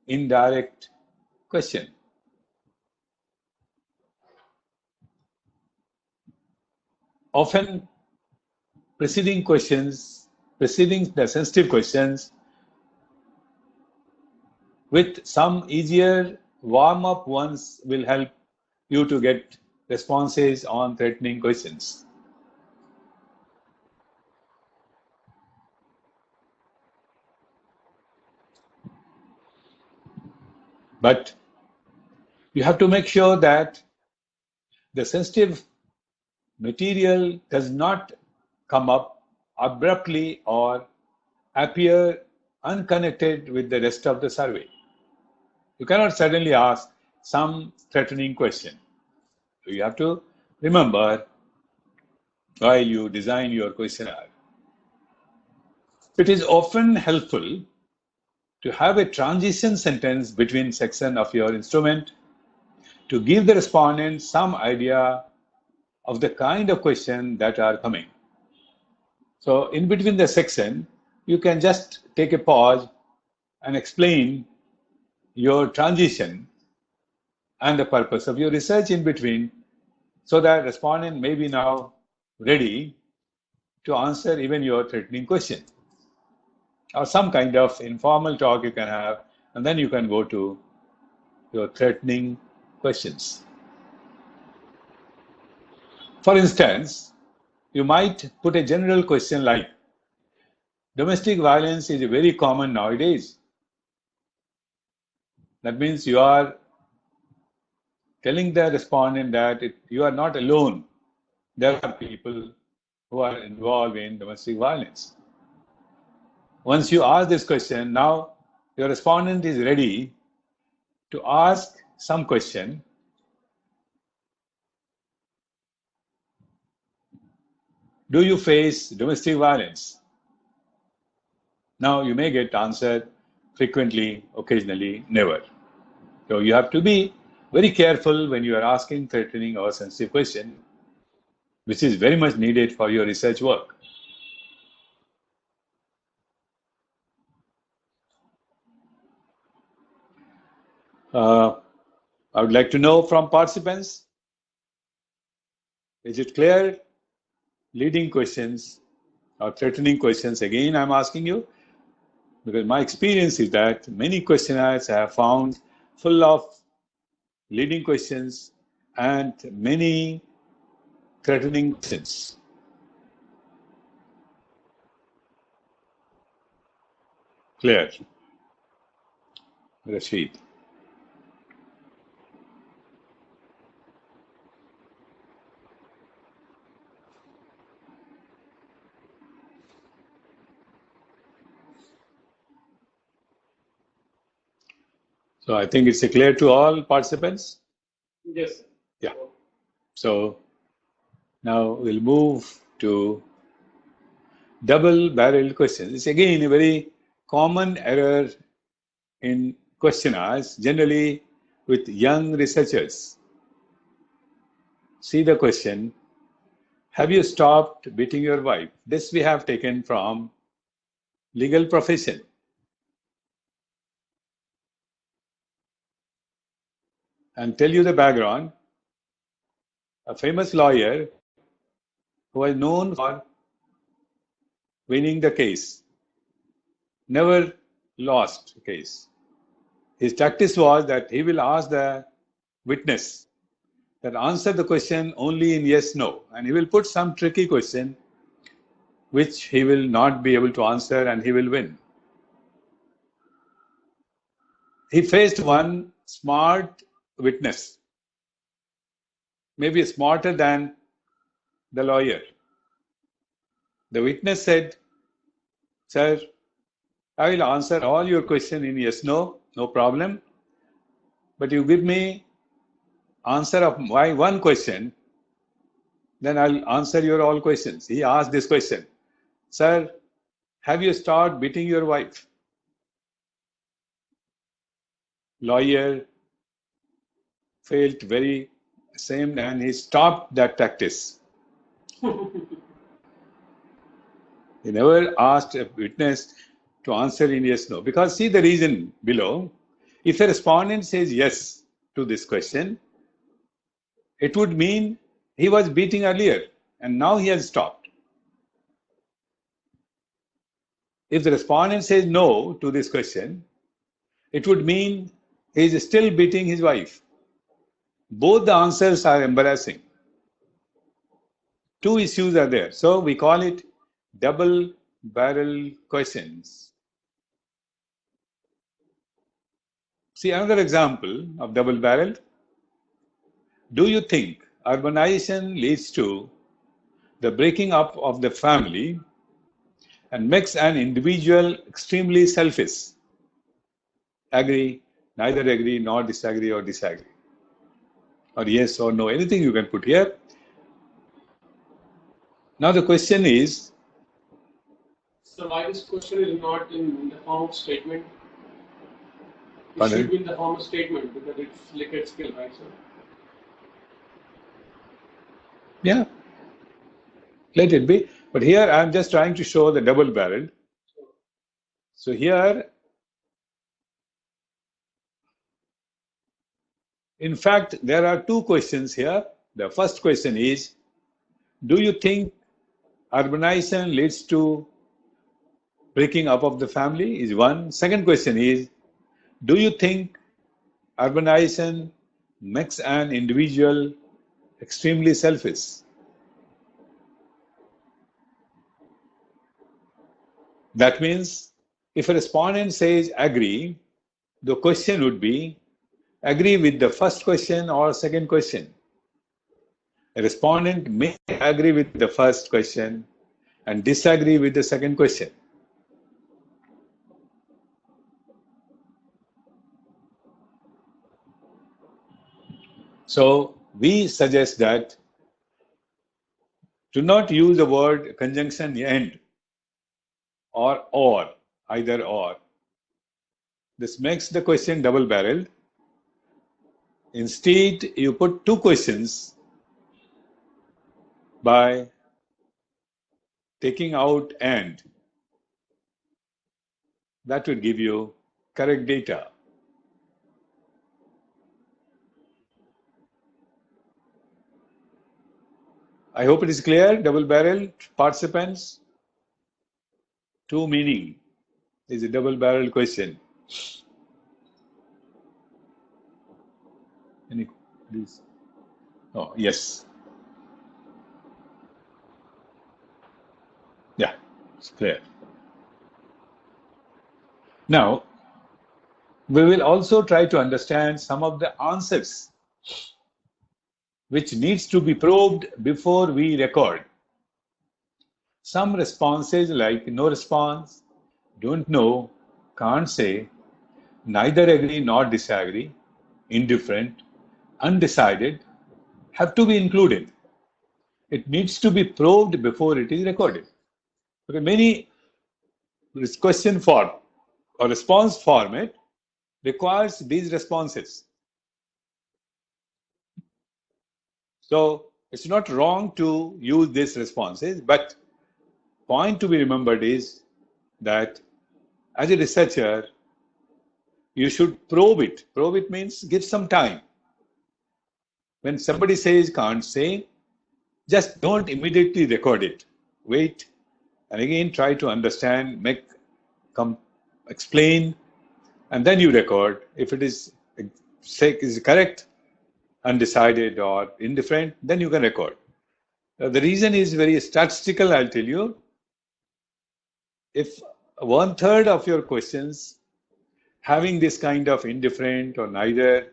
indirect question. Often, preceding the sensitive questions with some easier warm-up ones will help you to get responses on threatening questions. But you have to make sure that the sensitive material does not come up abruptly or appear unconnected with the rest of the survey. You cannot suddenly ask some threatening question. So you have to remember while you design your questionnaire. It is often helpful to have a transition sentence between sections of your instrument to give the respondent some idea of the kind of question that are coming. So in between the section, you can just take a pause and explain your transition and the purpose of your research in between, so that respondent may be now ready to answer even your threatening question. Or some kind of informal talk you can have, and then you can go to your threatening questions. For instance, you might put a general question like, domestic violence is very common nowadays. That means you are telling the respondent that you are not alone. There are people who are involved in domestic violence. Once you ask this question, now your respondent is ready to ask some question. Do you face domestic violence? Now you may get answered frequently, occasionally, never. So you have to be very careful when you are asking threatening or sensitive question, which is very much needed for your research work. I would like to know from participants, is it clear? Leading questions or threatening questions, again I'm asking you, because my experience is that many questionnaires I have found full of leading questions and many threatening questions. Clear? Rashid. So I think it's clear to all participants? Yes. Yeah. So now we'll move to double-barreled questions. It's again a very common error in questionnaires, generally with young researchers. See the question, have you stopped beating your wife? This we have taken from legal profession. And tell you the background, a famous lawyer who was known for winning the case, never lost the case. His tactics was that he will ask the witness that answer the question only in yes, no, and he will put some tricky question which he will not be able to answer and he will win. He faced one smart witness, maybe smarter than the lawyer. The witness said, sir, I will answer all your question in yes, no, no problem. But you give me answer of my one question then I'll answer your all questions. He asked this question, sir, have you started beating your wife? Lawyer felt very ashamed and he stopped that practice. He never asked a witness to answer in yes, no. Because see the reason below. If the respondent says yes to this question, it would mean he was beating earlier and now he has stopped. If the respondent says no to this question, it would mean he is still beating his wife. Both the answers are embarrassing. Two issues are there. So we call it double-barrel questions. See another example of double-barreled. Do you think urbanization leads to the breaking up of the family and makes an individual extremely selfish? Agree, neither agree, nor disagree or disagree. Or yes or no, anything you can put here. Now the question is, so why this question is not in the form of statement? It Pardon? should be in the form of statement because it's Likert skill, right, sir? Yeah, let it be. But here I'm just trying to show the double-barreled. So here, in fact, there are two questions here. The first question is, do you think urbanization leads to breaking up of the family? Is one. Second question is, do you think urbanization makes an individual extremely selfish? That means if a respondent says agree, the question would be agree with the first question or second question. A respondent may agree with the first question and disagree with the second question. So we suggest that do not use the word conjunction and or, either or. This makes the question double-barreled. Instead, you put two questions by taking out and. That would give you correct data. I hope it is clear, double-barreled participants. Two meaning is a double-barreled question. Any, please? Oh, yes. Yeah, it's clear. Now, we will also try to understand some of the answers which needs to be probed before we record. Some responses like no response, don't know, can't say, neither agree nor disagree, indifferent, undecided have to be included. It needs to be probed before it is recorded. Okay, many question form or response format requires these responses. So it's not wrong to use these responses, but point to be remembered is that as a researcher, you should probe it. Probe it means give some time. When somebody says can't say, just don't immediately record it. Wait, and again try to understand, explain, and then you record. If it is correct, undecided, or indifferent, then you can record. The reason is very statistical, I'll tell you. If 1/3 of your questions having this kind of indifferent or neither,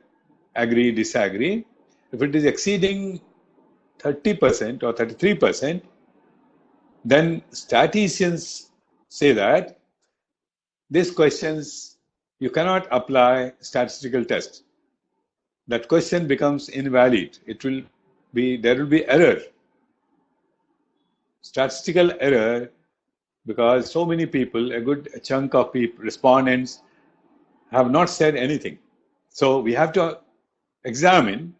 agree, disagree, if it is exceeding 30% or 33%, then statisticians say that these questions you cannot apply statistical test. That question becomes invalid. There will be error statistical error because so many people, a good chunk of people, respondents, have not said anything. So we have to examine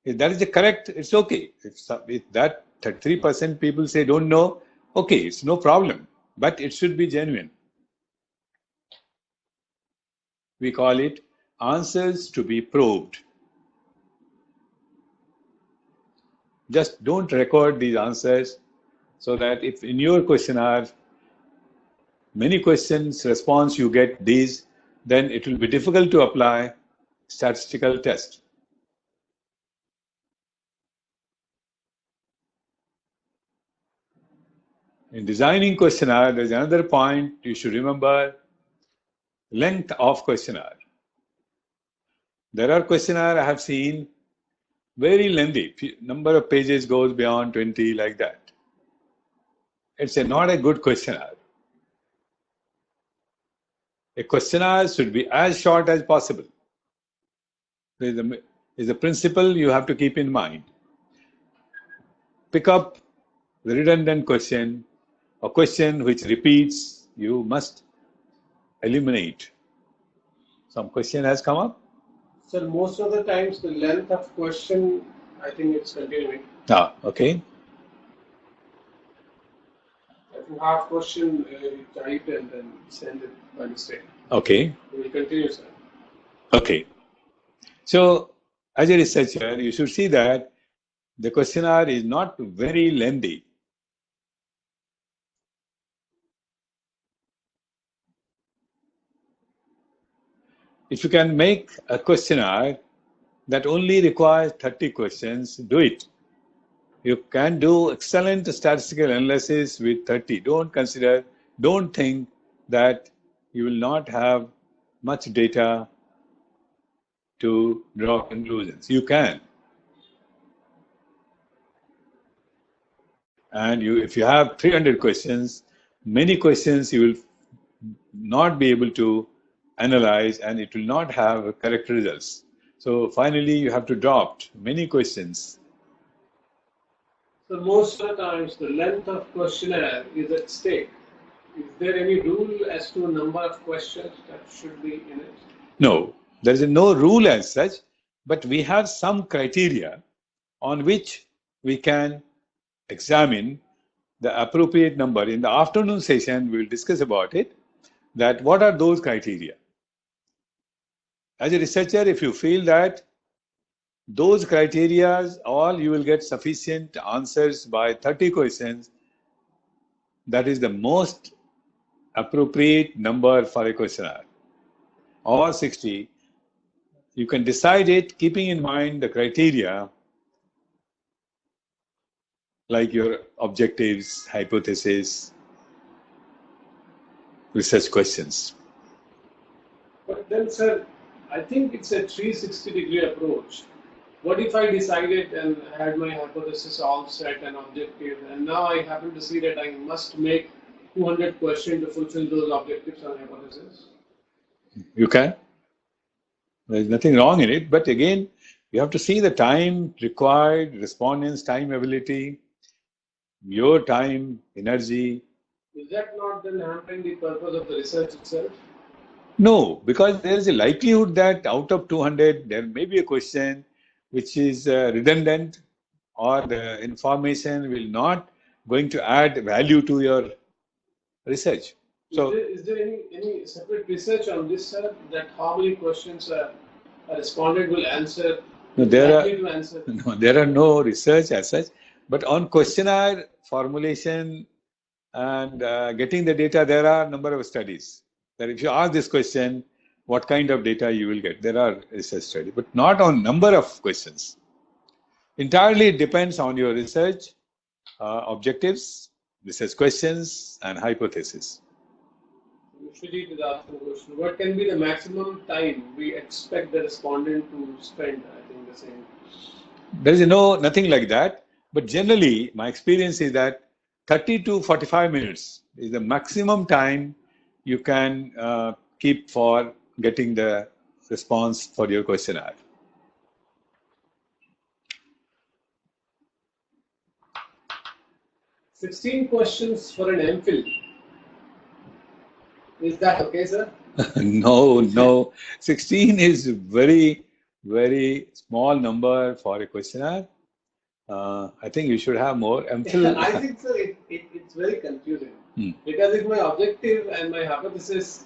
if that is the correct, it's okay. If that 33% people say don't know, okay, it's no problem. But it should be genuine. We call it answers to be probed. Just don't record these answers so that if in your questionnaire, many questions, response you get these, then it will be difficult to apply statistical test. In designing questionnaire, there's another point you should remember: length of questionnaire. There are questionnaire I have seen very lengthy, number of pages goes beyond 20 like that. It's not a good questionnaire. A questionnaire should be as short as possible. There's a principle you have to keep in mind. Pick up the redundant question, a question which repeats, you must eliminate. Some question has come up? Sir, most of the times the length of question, I think it's continuing. Okay. If you have question, you type and then send it by mistake. Okay. We will continue, sir. Okay. So, as a researcher, you should see that the questionnaire is not very lengthy. If you can make a questionnaire that only requires 30 questions, do it. You can do excellent statistical analysis with 30. Don't think that you will not have much data to draw conclusions. You can. And if you have 300 questions, many questions you will not be able to analyze and it will not have correct results. So finally, you have to drop many questions. So most of the times, the length of questionnaire is at stake. Is there any rule as to number of questions that should be in it? No, there is no rule as such, but we have some criteria on which we can examine the appropriate number. In the afternoon session, we will discuss about it, that what are those criteria. As a researcher, if you feel that those criteria, all you will get sufficient answers by 30 questions, that is the most appropriate number for a questionnaire, or 60. You can decide it keeping in mind the criteria like your objectives, hypothesis, research questions. But then, sir, I think it's a 360-degree approach. What if I decided and had my hypothesis all set and objective, and now I happen to see that I must make 200 questions to fulfill those objectives and hypothesis? You can. There's nothing wrong in it, but again, you have to see the time required, respondents' time ability, your time, energy. Is that not then hampering the purpose of the research itself? No, because there is a likelihood that out of 200, there may be a question which is redundant, or the information will not going to add value to your research. So, is there any separate research on this, sir, that how many questions a respondent will answer? No, there are no research as such, but on questionnaire formulation and getting the data, there are a number of studies. That if you ask this question, what kind of data you will get? There are research studies, but not on number of questions. Entirely it depends on your research objectives, research questions, and hypothesis. Usually it is asking a question, what can be the maximum time we expect the respondent to spend? I think the same. There is nothing like that, but generally my experience is that 30 to 45 minutes is the maximum time you can keep for getting the response for your questionnaire. 16 questions for an MPhil. Is that okay, sir? No. 16 is very, very small number for a questionnaire. I think you should have more. I think, sir, it's very confusing. Because if my objective and my hypothesis,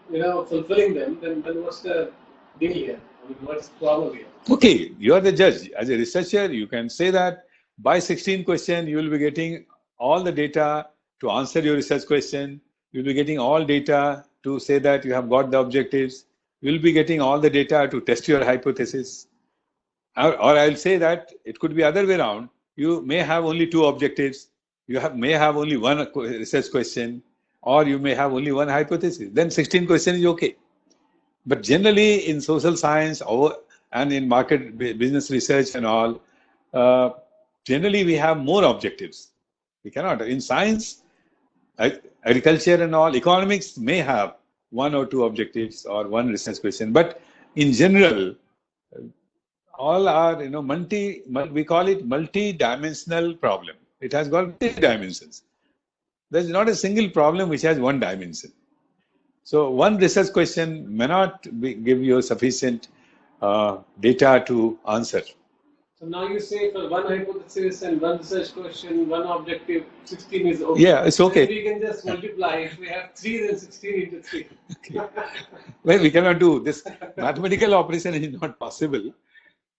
fulfilling them, then what's the deal here? I mean, what's the problem here? Okay, you are the judge. As a researcher, you can say that by 16 questions, you will be getting all the data to answer your research question. You will be getting all data to say that you have got the objectives. You will be getting all the data to test your hypothesis. Or I'll say that it could be other way around. You may have only two objectives. You may have only one research question, or you may have only one hypothesis. Then 16 questions is okay. But generally in social science and in market business research and all, generally we have more objectives. We cannot. In science, agriculture and all, economics may have one or two objectives or one research question. But in general, all are, we call it multi-dimensional problem. It has got multi dimensions. There is not a single problem which has one dimension. So one research question may not give you sufficient data to answer. So now you say for one hypothesis and one research question, one objective, 16 is okay. Yeah, it's okay. Then we can just multiply. If we have 3, then 16 into 3. Okay. Well, we cannot do this. Mathematical operation is not possible.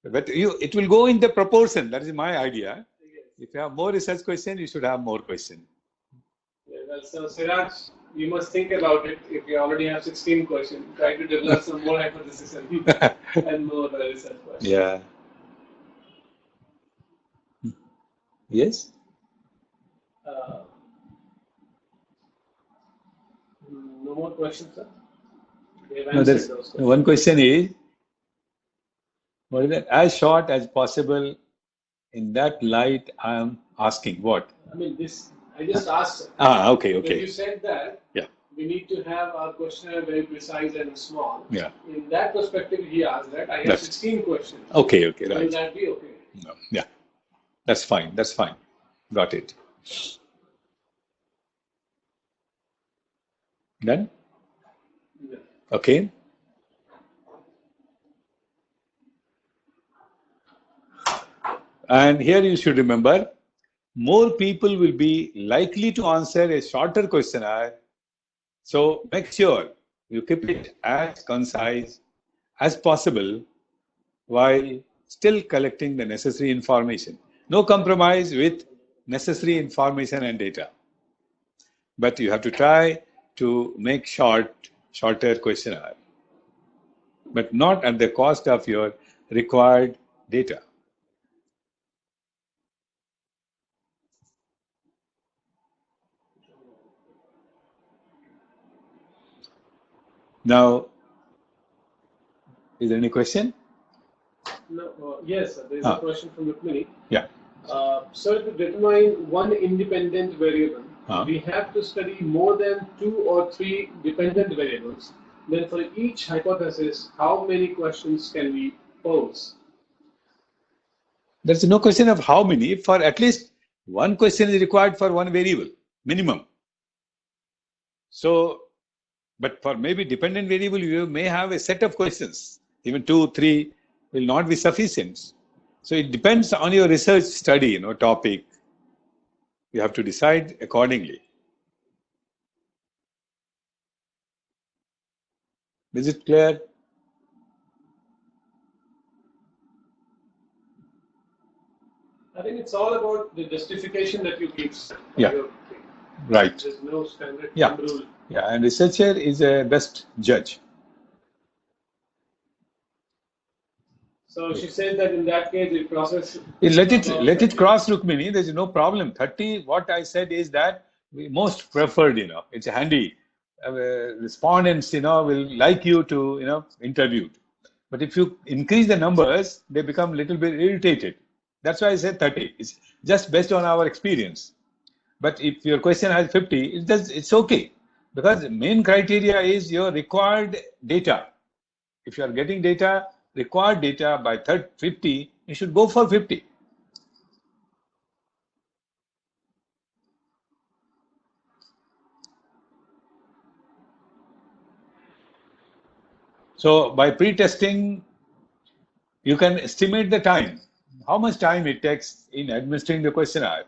But it will go in the proportion. That is my idea. Yes. If you have more research questions, you should have more questions. Yeah, well, so Siraj, you must think about it. If you already have 16 questions, try to develop some more hypotheses and more research questions. Yeah. Yes? No more questions, sir? No, there's one question is, what is that? As short as possible. In that light, I am asking what? I mean, I just asked. Okay. When you said that, yeah, we need to have our questionnaire very precise and small. Yeah. In that perspective, he asked that. I have 16 questions. Okay, right. Will that be okay? No. Yeah. That's fine. Got it. Done? Yeah. Okay. And here you should remember, more people will be likely to answer a shorter questionnaire. So make sure you keep it as concise as possible while still collecting the necessary information. No compromise with necessary information and data. But you have to try to make shorter questionnaire, but not at the cost of your required data. Now, is there any question? No. Yes, there is a question from Rukmini. Yeah. So to determine one independent variable, we have to study more than 2 or 3 dependent variables. Then for each hypothesis, how many questions can we pose? There's no question of how many. For at least one question is required for one variable, minimum. So, but for maybe dependent variable, you may have a set of questions. Even 2, 3 will not be sufficient. So it depends on your research study, topic. You have to decide accordingly. Is it clear? I think it's all about the justification that you give. Yeah. Right. There's no standard rule. Yeah, and researcher is a best judge. So she said that in that case, the process. Let it cross, Rukmini. There's no problem. 30. What I said is that we most preferred. It's handy. Respondents, will like you to, interview. But if you increase the numbers, they become a little bit irritated. That's why I said 30. It's just based on our experience. But if your question has 50, it's okay. Because the main criteria is your required data. If you are getting required data by 50, you should go for 50. So by pre-testing, you can estimate the time, how much time it takes in administering the questionnaire.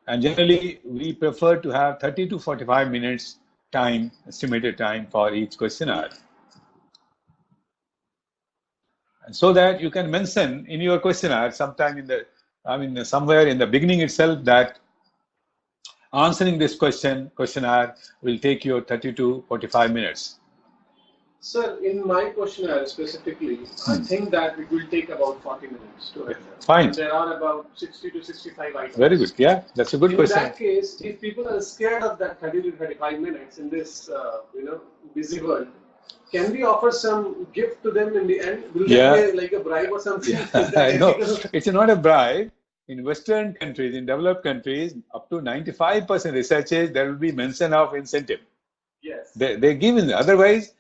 And generally, we prefer to have 30 to 45 minutes time, estimated time for each questionnaire. And so that you can mention in your questionnaire sometime in the, somewhere in the beginning itself that answering this questionnaire will take you 30 to 45 minutes. Sir, in my questionnaire specifically, I think that it will take about 40 minutes to answer. Fine. And there are about 60 to 65 items. Very good. Yeah, that's a good question. In that case, if people are scared of that 30 to 35 minutes in this, busy world, can we offer some gift to them in the end? Will that be like a bribe or something? No, it's not a bribe. In Western countries, in developed countries, up to 95% researches, there will be mention of incentive. Yes. They give in. Otherwise,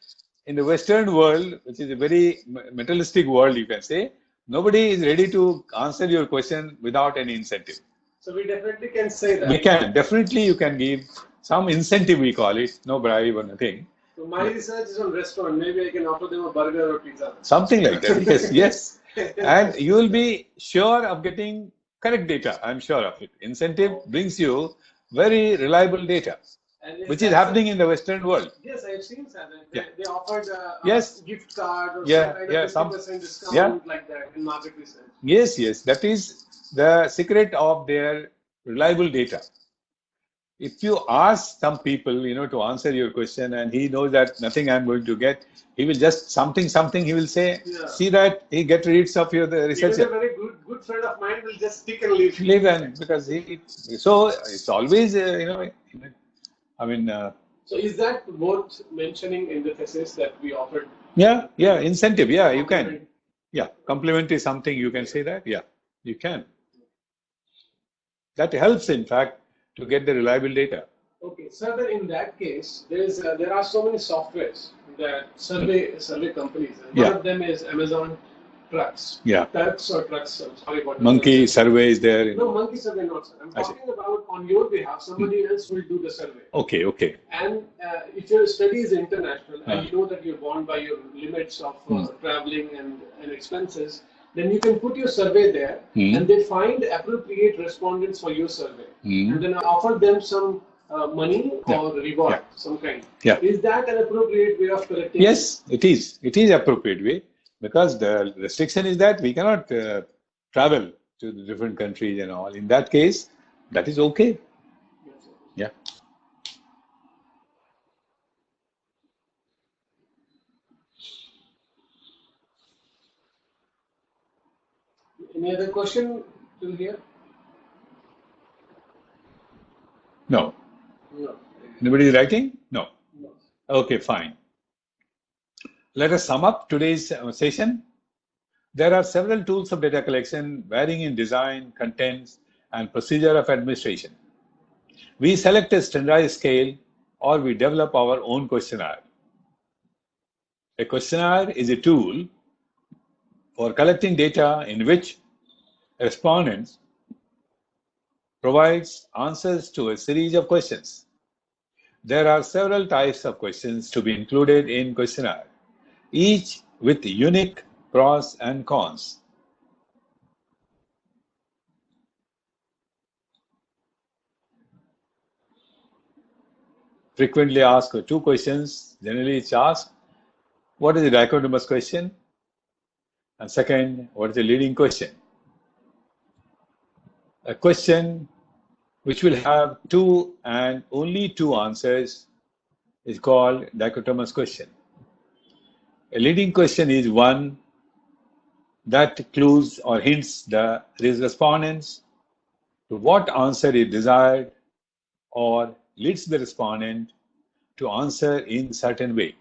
in the Western world, which is a very materialistic world, you can say, nobody is ready to answer your question without any incentive. So we definitely can say that. We can. Definitely you can give some incentive, we call it. No bribe or nothing. So my research is on restaurant. Maybe I can offer them a burger or pizza. Something like that. Yes, yes. And you will be sure of getting correct data. I'm sure of it. Incentive brings you very reliable data, which is happening in the Western world. Yes, I have seen that. They offered a gift card or some kind of 50% discount like that in market research. Yes, yes. That is the secret of their reliable data. If you ask some people, to answer your question and he knows that nothing I'm going to get, he will just something he will say, see that he get rid of your research. Even a very good friend of mine will just stick and leave. Because so it's always, So is that worth mentioning in the thesis that we offered? Yeah, incentive. Yeah, you can. Yeah, complementary something you can say that. Yeah, you can. That helps, in fact, to get the reliable data. Okay, so then in that case, there are so many softwares that survey companies. And one of them is Amazon Trucks. Yeah. Trucks or Trucks. Sorry, what? Monkey survey is there. No, Monkey survey not. Sir. I'm talking about on your behalf. Somebody else will do the survey. Okay. And if your study is international and you know that you're bound by your limits of traveling and expenses, then you can put your survey there and they find appropriate respondents for your survey. And then offer them some money or reward, some kind. Yeah. Is that an appropriate way of collecting? Yes, it is. It is appropriate way because the restriction is that we cannot travel to the different countries and all. In that case, that is okay. Yeah. Any other question till here? No. Anybody writing? No. Okay, fine. Let us sum up today's session. There are several tools of data collection varying in design, contents, and procedure of administration. We select a standardized scale or we develop our own questionnaire. A questionnaire is a tool for collecting data in which respondents provides answers to a series of questions. There are several types of questions to be included in questionnaire, each with unique pros and cons. Frequently asked two questions. Generally it's asked, what is the dichotomous question? And second, what is the leading question? A question which will have two and only two answers is called dichotomous question. A leading question is one that clues or hints the respondents to what answer is desired or leads the respondent to answer in certain way.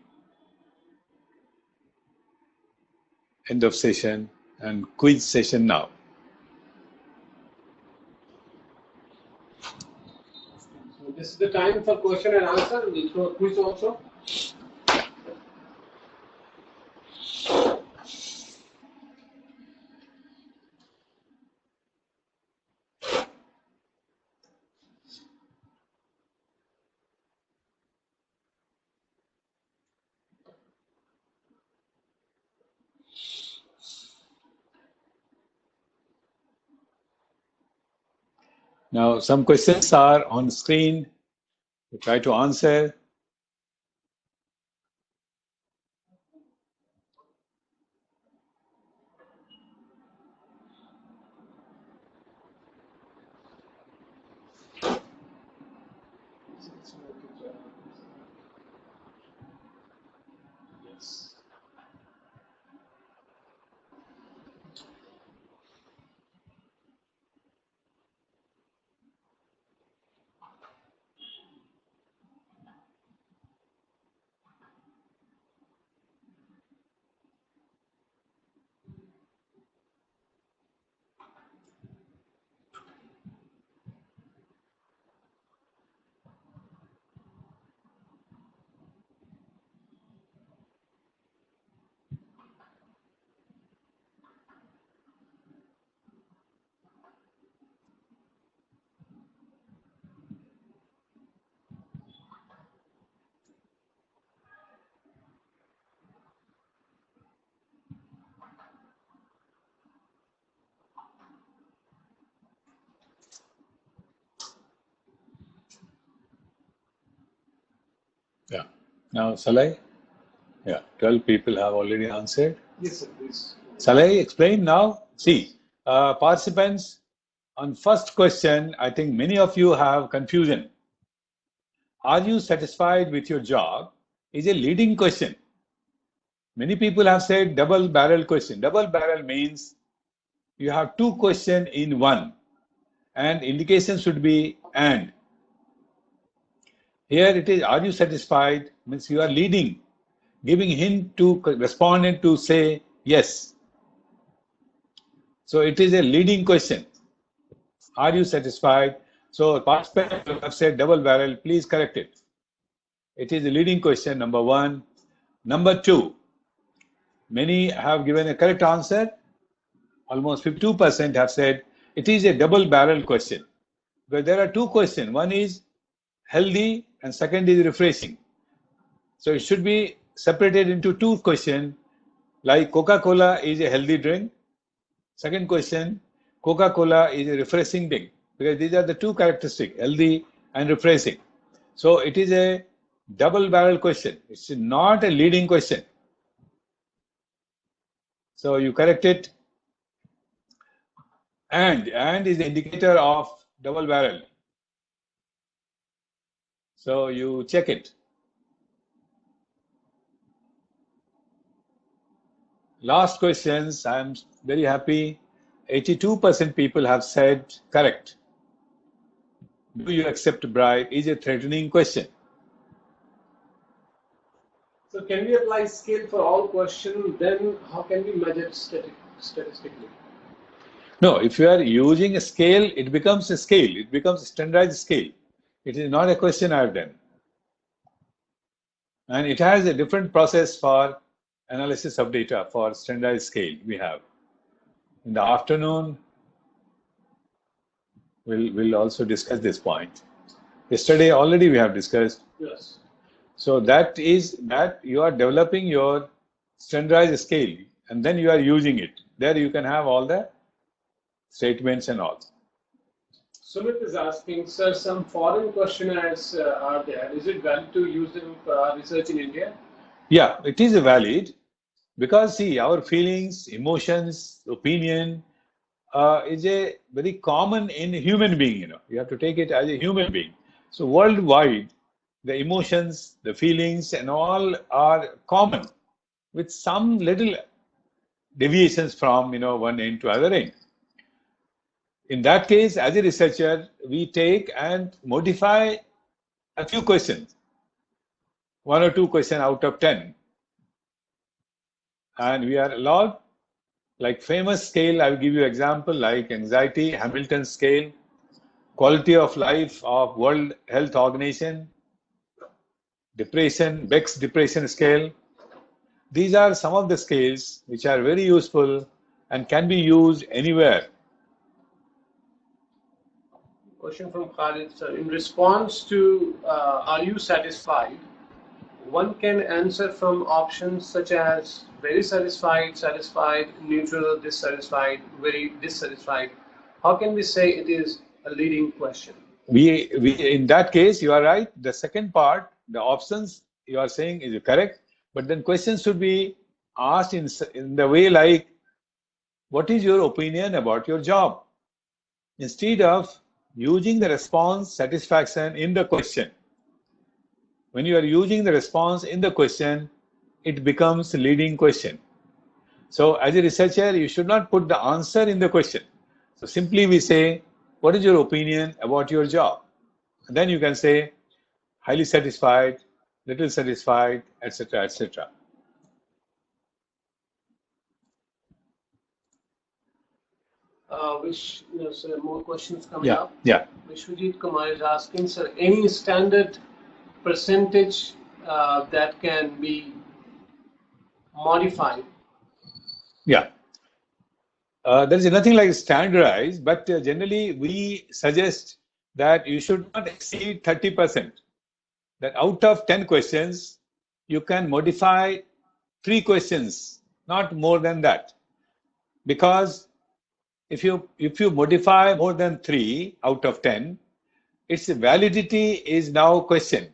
End of session and quiz session now. So this is the time for question and answer. We'll throw a quiz also. Now, some questions are on screen. We try to answer. Yes. Yeah. Now, shall I? Yeah, 12 people have already answered. Yes, sir, please. Shall I explain now? See, participants, on first question, I think many of you have confusion. Are you satisfied with your job? Is a leading question. Many people have said double barrel question. Double barrel means you have two questions in one, and indication should be and. Here it is, are you satisfied? Means you are leading, giving hint to respondent to say yes. So it is a leading question. Are you satisfied? So participants have said double barrel, please correct it. It is a leading question, number one. Number two, many have given a correct answer. Almost 52% have said it is a double barrel question. Because there are two questions. One is healthy and second is refreshing. So it should be separated into two questions. Like Coca-Cola is a healthy drink. Second question, Coca-Cola is a refreshing drink. Because these are the two characteristics, healthy and refreshing. So it is a double barrel question. It's not a leading question. So you correct it. And is the indicator of double barrel. So you check it. Last questions, I'm very happy. 82% people have said correct. Do you accept bribe is a threatening question. So can we apply scale for all questions? Then how can we measure statistically? No, if you are using a scale, it becomes a scale. It becomes a standardized scale. It is not a question I have done. And it has a different process for analysis of data for standardized scale we have. In the afternoon, we'll also discuss this point. Yesterday already we have discussed. Yes. So that is that you are developing your standardized scale and then you are using it. There you can have all the statements and all. Sumit is asking, sir, some foreign questionnaires are there. Is it valid to use them for our research in India? Yeah, it is valid because see, our feelings, emotions, opinion is a very common in human being. You have to take it as a human being. So worldwide, the emotions, the feelings, and all are common, with some little deviations from one end to other end. In that case, as a researcher, we take and modify a few questions, 1 or 2 questions out of 10, and we are allowed, like famous scale. I will give you example like anxiety, Hamilton scale, quality of life of World Health Organization, depression, Beck's depression scale. These are some of the scales which are very useful and can be used anywhere. Question from Khalid, sir. In response to are you satisfied, one can answer from options such as very satisfied, satisfied, neutral, dissatisfied, very dissatisfied. How can we say it is a leading question. We in that case, you are right. The second part, the options you are saying is correct, but then questions should be asked in the way like, what is your opinion about your job? Instead of using the response satisfaction in the question. When you are using the response in the question, it becomes a leading question. So as a researcher, you should not put the answer in the question. So simply we say, what is your opinion about your job? And then you can say, highly satisfied, little satisfied, etc., etc. There's more questions coming up. Yeah. Vishwajit Kumar is asking, sir, any standard percentage that can be modified? Yeah. There is nothing like standardized, but generally we suggest that you should not exceed 30%. That out of 10 questions, you can modify 3 questions, not more than that. Because if you modify more than 3 out of 10, its validity is now questioned.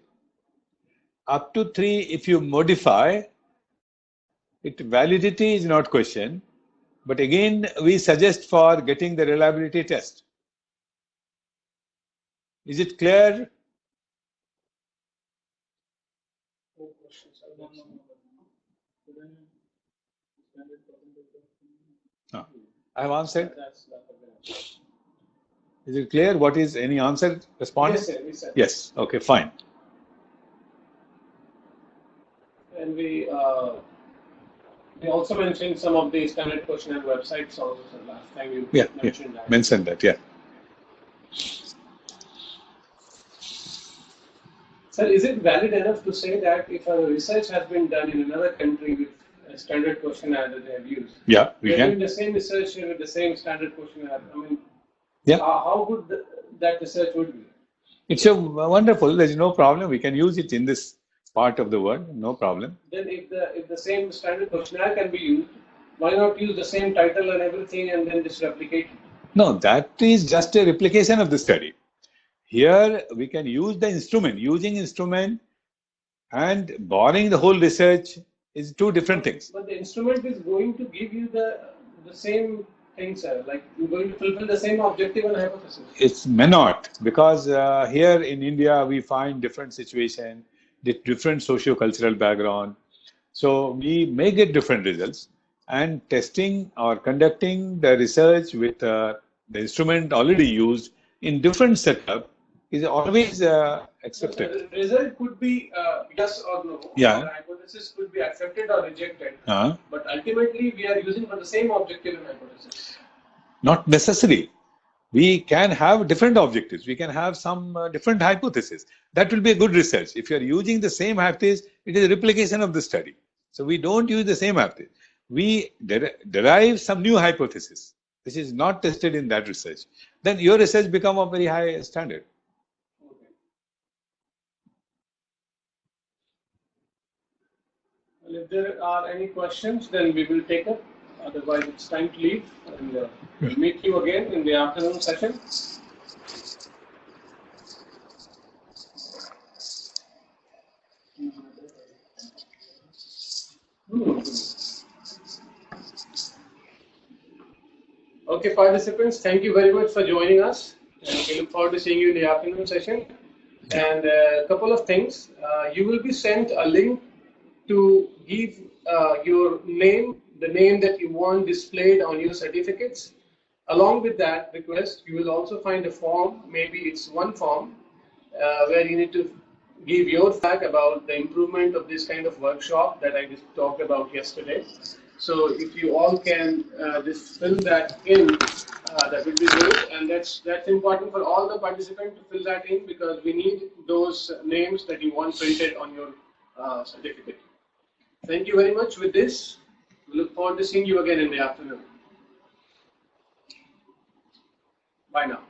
Up to 3, if you modify, its validity is not questioned. But again, we suggest for getting the reliability test. Is it clear? No. I have answered. Is it clear? What is any answer responded? Yes, sir. Yes. Okay, fine. And we also mentioned some of the standard questionnaire websites also, sir. Last time you mentioned that. Mentioned that, yeah. Sir, is it valid enough to say that if a research has been done in another country with a standard questionnaire that they have used, we can. Doing the same research with the same standard questionnaire, I mean, how good that research would be? It's a wonderful. There's no problem. We can use it in this part of the world. No problem. Then if the same standard questionnaire can be used, why not use the same title and everything and then just replicate it? No, that is just a replication of the study. Here we can use the instrument. Using instrument and borrowing the whole research is 2 different things. But the instrument is going to give you the same thing, sir. Like you're going to fulfill the same objective and hypothesis. It may not, because here in India we find different situation, different socio-cultural background. So we may get different results, and testing or conducting the research with the instrument already used in different setup is always accepted. The result could be yes or no. Yeah. The hypothesis could be accepted or rejected. But ultimately we are using for the same objective and hypothesis. Not necessary. We can have different objectives. We can have some different hypotheses. That will be a good research. If you are using the same hypothesis, it is a replication of the study. So we don't use the same hypothesis. We derive some new hypothesis, which is not tested in that research. Then your research become of very high standard. Okay. Well, if there are any questions, then we will take up. Otherwise, it's time to leave, and we'll meet you again in the afternoon session. Okay, participants, thank you very much for joining us. And we look forward to seeing you in the afternoon session. And a couple of things. You will be sent a link to give your name, the name that you want displayed on your certificates. Along with that request, you will also find a form, maybe it's one form, where you need to give your feedback about the improvement of this kind of workshop that I just talked about yesterday. So if you all can just fill that in, that would be good. And that's important for all the participants to fill that in, because we need those names that you want printed on your certificate. Thank you very much. With this, we look forward to seeing you again in the afternoon. Bye now.